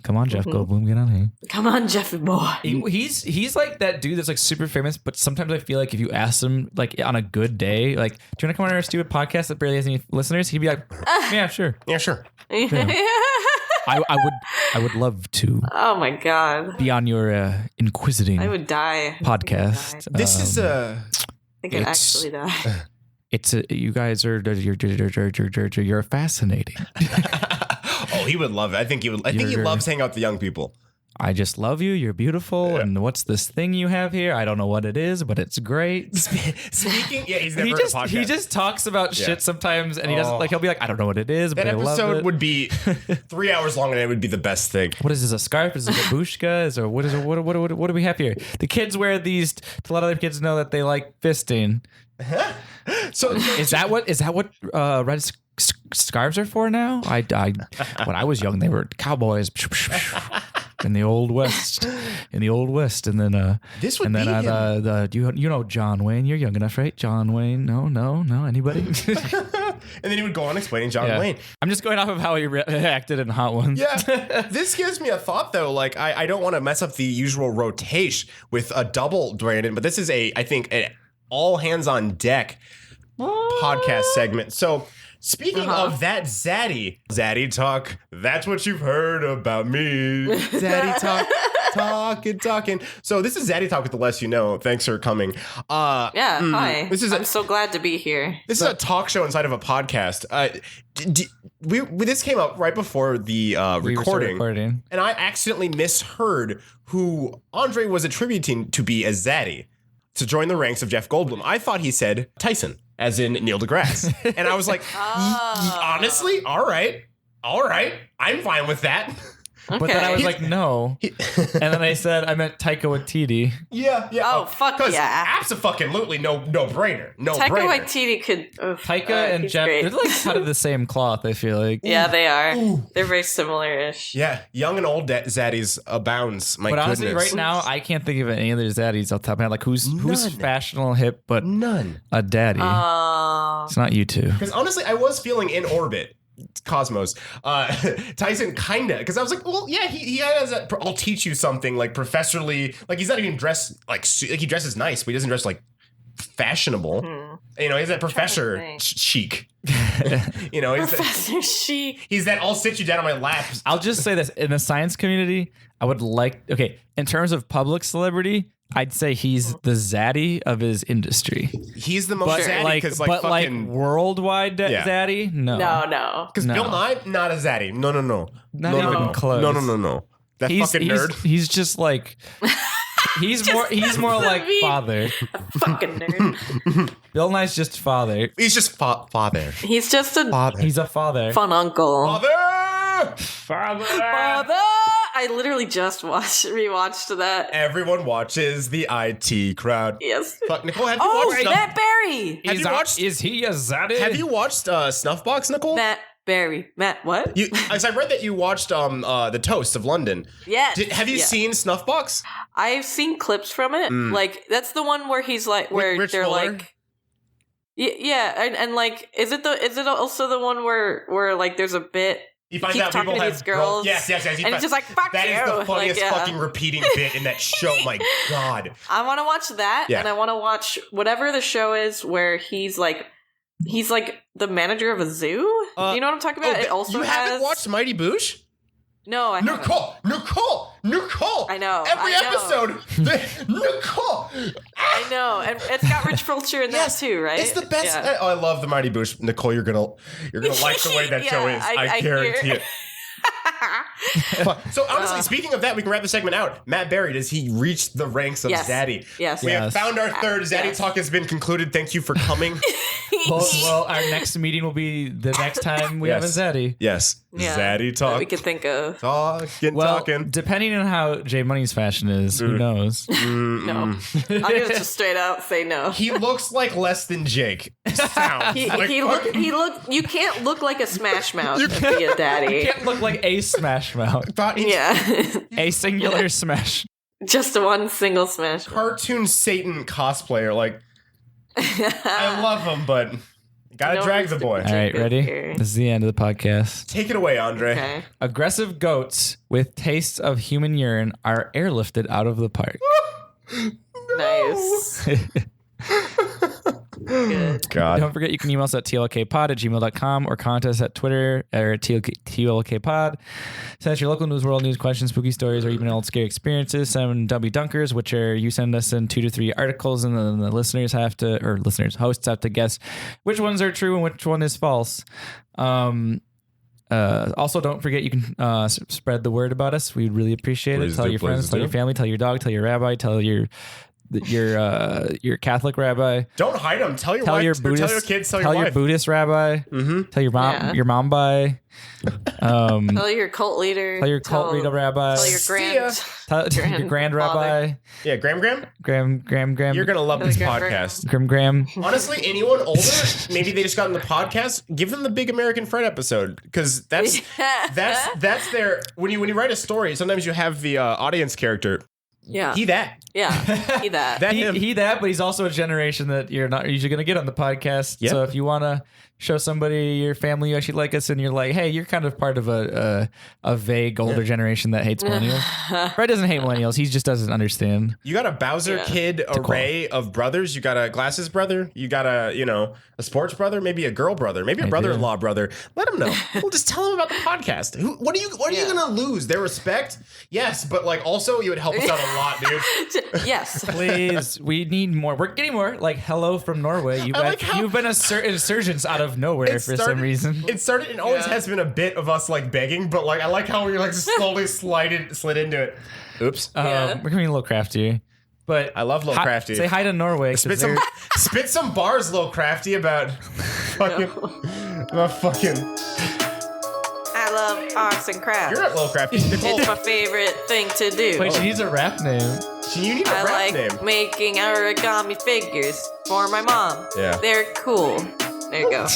Come on, Jeff Goldblum, get on here. come on, Jeffy boy. He's like that dude that's like super famous, but sometimes I feel like if you ask him like on a good day, like, do you want to come on our stupid podcast that barely has any listeners? He'd be like, yeah, sure. Yeah, sure. I would love to Oh my god, be on your inquisiting I would die. podcast. This is I think I'd It's- actually die. It's you guys are you're fascinating. Oh, he would love it. I think he loves hanging out with the young people. I just love you. You're beautiful. Yeah. And what's this thing you have here? I don't know what it is, but it's great. Speaking, yeah, he's never He heard just a podcast. he just talks about Yeah. shit sometimes, and he doesn't like. He'll be like, I don't know what it is, but that I love episode it. would be 3 hours long, and it would be the best thing. What is this? A scarf? Is it a babushka? Is or what is it? What do we have here? The kids wear these to let other kids know that they like fisting. So Is that what red scarves are for now? I when I was young, they were cowboys in the old west, and then This would and then be the you know John Wayne. You're young enough, right? John Wayne. No. Anybody? And then he would go on explaining John Wayne. I'm just going off of how he acted in Hot Ones. Yeah. This gives me a thought, though. Like, I don't want to mess up the usual rotation with a double Brandon, but this is I think, an all hands on deck podcast segment. So, speaking of that Zaddy talk, that's what you've heard about me. Zaddy talk. Talking. So this is Zaddy Talk with the Less You Know. Thanks for coming. Hi. I'm so glad to be here. This is a talk show inside of a podcast. This came up right before the recording, and I accidentally misheard who Andre was attributing to be as Zaddy to join the ranks of Jeff Goldblum. I thought he said Tyson, as in Neil deGrasse, and I was like, honestly, all right, I'm fine with that. Okay. But then I was like, no. And then I said, I meant Taika Waititi. Yeah. Oh, fuck yeah. Absolutely no brainer. Taika Waititi could... Taika and Jeff, they're like cut of the same cloth, I feel like. Yeah, they are. Ooh. They're very similar-ish. Yeah, young and old Zaddies abounds. But honestly, right now, I can't think of any other Zaddies off the top of my head. Like, who's fashionable, hip, but none. A daddy. It's not you two. Because honestly, I was feeling in orbit. Cosmos, Tyson, kinda, because I was like, well, yeah, he has that. I'll teach you something, like professorally. Like he's not even dressed like he dresses nice, but he doesn't dress like fashionable. You know, he's that professor chic. You know, he's Professor chic. He's that. I'll sit you down on my lap. I'll just say this: in the science community, I would like. Okay, in terms of public celebrity, I'd say he's the Zaddy of his industry. He's the most Zaddy, because but fucking worldwide Zaddy, no. Because Bill Nye, not a Zaddy. No. Not even close. No. That fucking nerd. He's just like he's more like father. Fucking nerd. Bill Nye's just father. He's just father. He's just a father. He's a father. Fun uncle. Father. I literally just rewatched that. Everyone watches the IT Crowd. Yes. Fuck, Nicole, have you watched Matt Berry. Is he a Zaddy? Have you watched Snuffbox, Nicole? Matt Berry. Matt, what? I read that you watched the Toast of London. Yes. Have you seen Snuffbox? I've seen clips from it. Like, that's the one where he's like, where Rich they're Fuller? like, yeah, and like, is it also the one where like there's a bit? He finds out people have girls. Yes. And he's just like, fuck that you. That is the funniest fucking repeating bit in that show. My God. I want to watch that, and I want to watch whatever the show is where he's like the manager of a zoo. Do you know what I'm talking about? It also haven't watched Mighty Boosh? No, I haven't. Nicole. I know. Every episode. Nicole. I know. And it's got Rich Fulcher in that too, right? It's the best. Yeah. I love the Mighty Boosh. Nicole, you're gonna like the way that show is. I guarantee it. So honestly, speaking of that, we can wrap the segment out. Matt Berry, does he reach the ranks of Zaddy? Yes. We have found our third. Zaddy Talk has been concluded. Thank you for coming. Well, our next meeting will be the next time we have a Zaddy. Yes. Zaddy Talk. That we could think of. Talking. Depending on how Jay Money's fashion is, who knows? No. I'll just straight out say no. He looks like less than Jake. You can't look like a Smash Mouth to be a daddy. You can't look like a Smash Mouth. A singular Smash. Just one single Smash Mouth. Cartoon Satan cosplayer. Like, I love him, but gotta drag the boy. All right, ready? This is the end of the podcast. Take it away, Andre. Okay. Aggressive goats with tastes of human urine are airlifted out of the park. Nice. Good. God. Don't forget you can email us at tlkpod@gmail.com or contact us at Twitter or at tlkpod. Send us your local news, world news, questions, spooky stories, or even old scary experiences. Send W Dunkers, which are you send us in 2 to 3 articles, and then the hosts have to guess which ones are true and which one is false. Also, don't forget you can spread the word about us. We'd really appreciate it. Tell your friends, tell your family, tell your dog, tell your rabbi, tell your Catholic rabbi. Don't hide them. Tell your wife, your Buddhist, tell your kids, tell your wife. Buddhist rabbi. Mm-hmm. Tell your mom, your mom by. Tell your cult leader. Tell your cult leader rabbi. Tell your your grand rabbi. Yeah, Graham. Graham. You're gonna love this podcast. Graham. Honestly, anyone older, maybe they just got in the podcast. Give them the Big American Fred episode, because that's their when you write a story. Sometimes you have the audience character. Yeah. He that. Yeah. He that. He that, but he's also a generation that you're not usually going to get on the podcast. Yep. So if you want to show somebody your family you actually like us, and you're like, hey, you're kind of part of a vague older generation that hates millennials. Brett doesn't hate millennials. He just doesn't understand. You got a Bowser kid array of brothers. You got a glasses brother. You got a sports brother. Maybe a girl brother. Maybe a brother-in-law brother. Let them know. We'll just tell them about the podcast. What are you gonna lose? Their respect? Yes, but like also you would help us out a lot, dude. Yes. Please, we need more. We're getting more. Like, hello from Norway. You've been a insurgents out of nowhere for some reason. It started and always has been a bit of us like begging, but like I like how we like slowly slid into it. Oops. We're getting a little crafty. But I love Low Crafty. Say hi to Norway. Spit some bars, Low Crafty, about fucking. I love arts and crafts. You're not Low Crafty. It's my favorite thing to do. Wait, she needs a rap name. You need a rap name. I like making origami figures for my mom. Yeah. They're cool. There you go.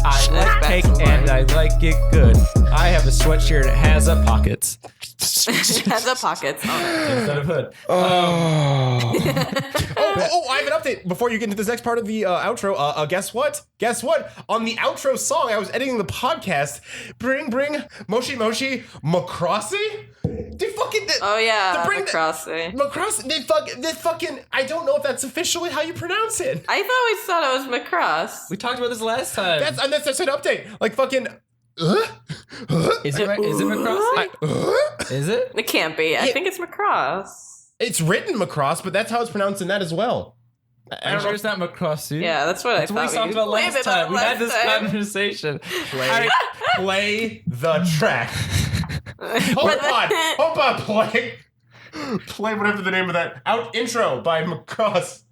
I like cake and I like it good. I have a sweatshirt that has a pockets. It has a pockets on it. Instead of hood. I have an update before you get into this next part of the outro. Guess what? On the outro song, I was editing the podcast. Bring Moshi Macrossi? They fucking. Macrossi. Macrossi. They fucking. I don't know if that's officially how you pronounce it. I always thought it was Macross. We talked about this last time. That's an update. Like fucking. Is it Macross? Is it? It can't be. I think it's Macross. It's written Macross, but that's how it's pronounced in that as well. I'm sure it's not Macross. Yeah, that's what I thought. That's what we talked about last time. We had this conversation. Play the track. Hold on. Play whatever the name of that intro by Macross.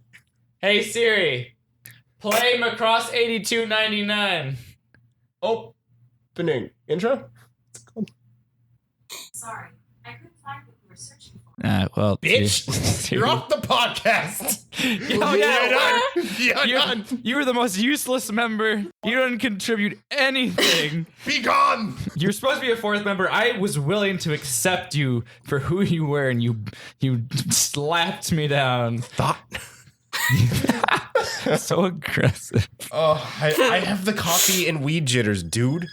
Hey Siri, play Macross 8299. Opening intro. Sorry, I couldn't find what you were searching for. Well, bitch, you're off the podcast. You're done. You were the most useless member. You didn't contribute anything. Be gone. You're supposed to be a fourth member. I was willing to accept you for who you were, and you slapped me down. So aggressive. Oh, I have the coffee and weed jitters, dude.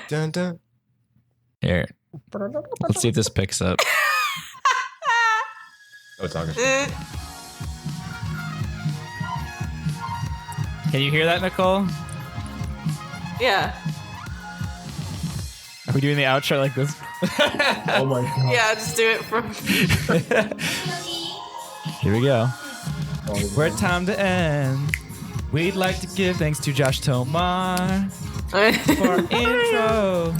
Dun, dun. Here, let's see if this picks up. Oh, it's talking. Can you hear that, Nicole? Yeah. Are we doing the outro like this? Oh my god. Yeah, just do it from. Here we go. We're at time to end. We'd like to give thanks to Josh Tomar for our intro.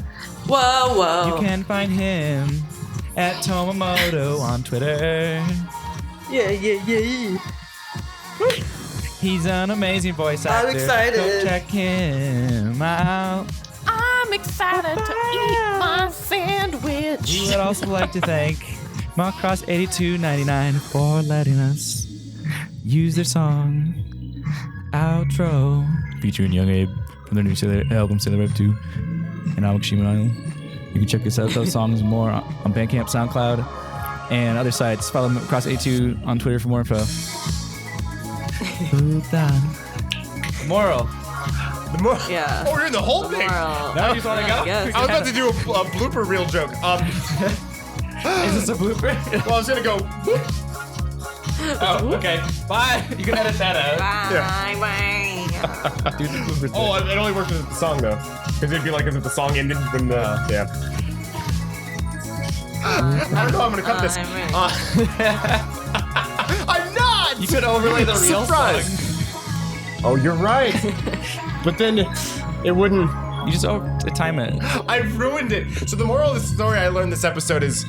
Whoa. You can find him at Tomamoto on Twitter. Yeah. He's an amazing voice actor. I'm excited. Go check him out. I'm excited to eat my sandwich. We would also like to thank Macross8299 for letting us use their song Outro featuring Young Abe from their new album Sailor Wave 2 and Aokishima Island. You can check us out, those songs more on Bandcamp, SoundCloud, and other sites. Follow Macross82 on Twitter for more info. Moral. Yeah. Oh, we're in the whole thing. Now you just want to go? Yes. I was about to do a blooper reel joke. Is this a blooper? Well, I was gonna go. Whoop. Oh, okay. Bye. You can edit that out. Bye. Do the blooper thing. Oh, it only works with the song though, because it'd be like if the song ended when the I don't know. I'm gonna cut this. I'm not. You could overlay the real Surprise. song. Oh, you're right. But then it wouldn't. You just time it. I ruined it. So the moral of the story I learned this episode is,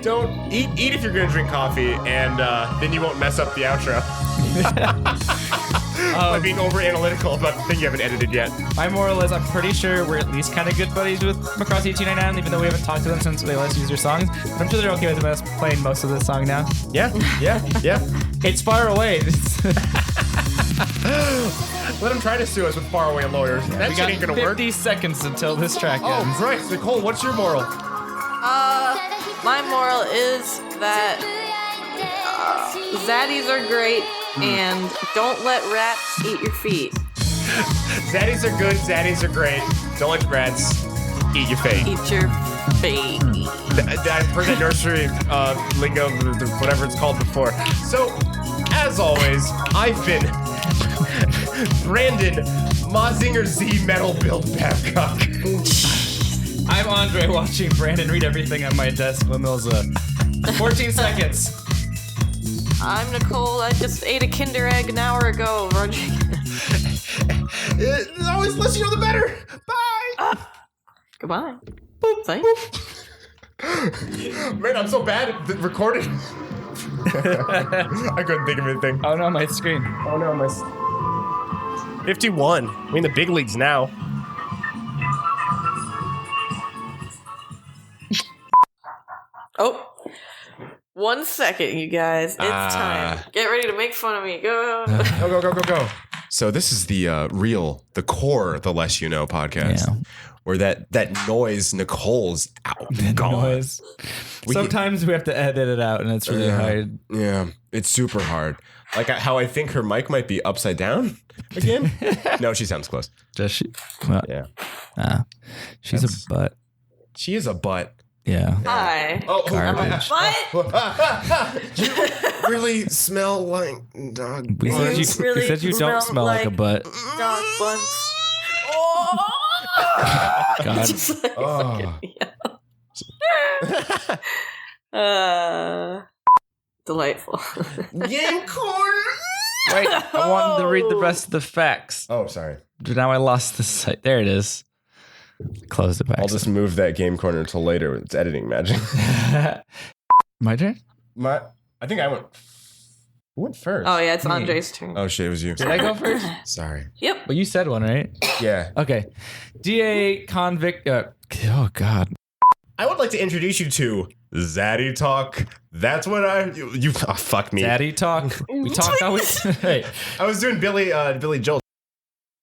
don't eat if you're gonna drink coffee, and then you won't mess up the outro. By being over analytical about the thing you haven't edited yet. My moral is I'm pretty sure we're at least kind of good buddies with Macross8299, even though we haven't talked to them since they let us use their songs. But I'm sure they're okay with us playing most of this song now. Yeah. It's far away. Let them try to sue us with faraway lawyers. That shit ain't gonna work. 50 seconds until this track Oh, ends. right. Nicole, what's your moral? My moral is that Zaddies are great. and don't let rats eat your feet. Zaddies are good. Zaddies are great. Don't let rats eat your fate. Eat your feet. I've heard that nursery lingo, whatever it's called before. So, as always, I've been Brandon Mazinger Z Metal Build Babcock. I'm Andre watching Brandon read everything on my desk. Mimosa. 14 seconds. I'm Nicole. I just ate a Kinder Egg an hour ago. Always less you know the better. Bye. Goodbye. Boop. Thanks. Man, I'm so bad at recording. I couldn't think of anything. Oh no, my screen. Oh no, my 51. We're in the big leagues now. Oh, 1 second, you guys. It's time. Get ready to make fun of me. Go. Go. So this is the core, the Less You Know podcast. Yeah. Where that noise, Nicole's out. Noise. Sometimes we have to edit it out, and it's really hard. Yeah, it's super hard. Like how I think her mic might be upside down again. No, she sounds close. Does she? Well, Yeah. She's a butt. She is a butt. Yeah. Hi. Oh, Garbage. What? You really smell like dog. We said you, really we said you don't smell like a butt. Dog buns. Oh! God. Just like Oh. Delightful. Game corner. Wait, I wanted to read the rest of the facts. Oh, sorry. Now I lost the site. There it is. Close it back. I'll just move that game corner until later. It's editing magic. My turn? I think I went. Who went first? Oh yeah, it's Andre's turn. Oh shit, it was you. Did I go first? Sorry. Yep. Well, you said one, right? Yeah. Okay. DA convict. Oh, God. I would like to introduce you to Zaddy Talk. That's what fuck me. Daddy talk. We talk always. Hey. I was doing Billy Joel.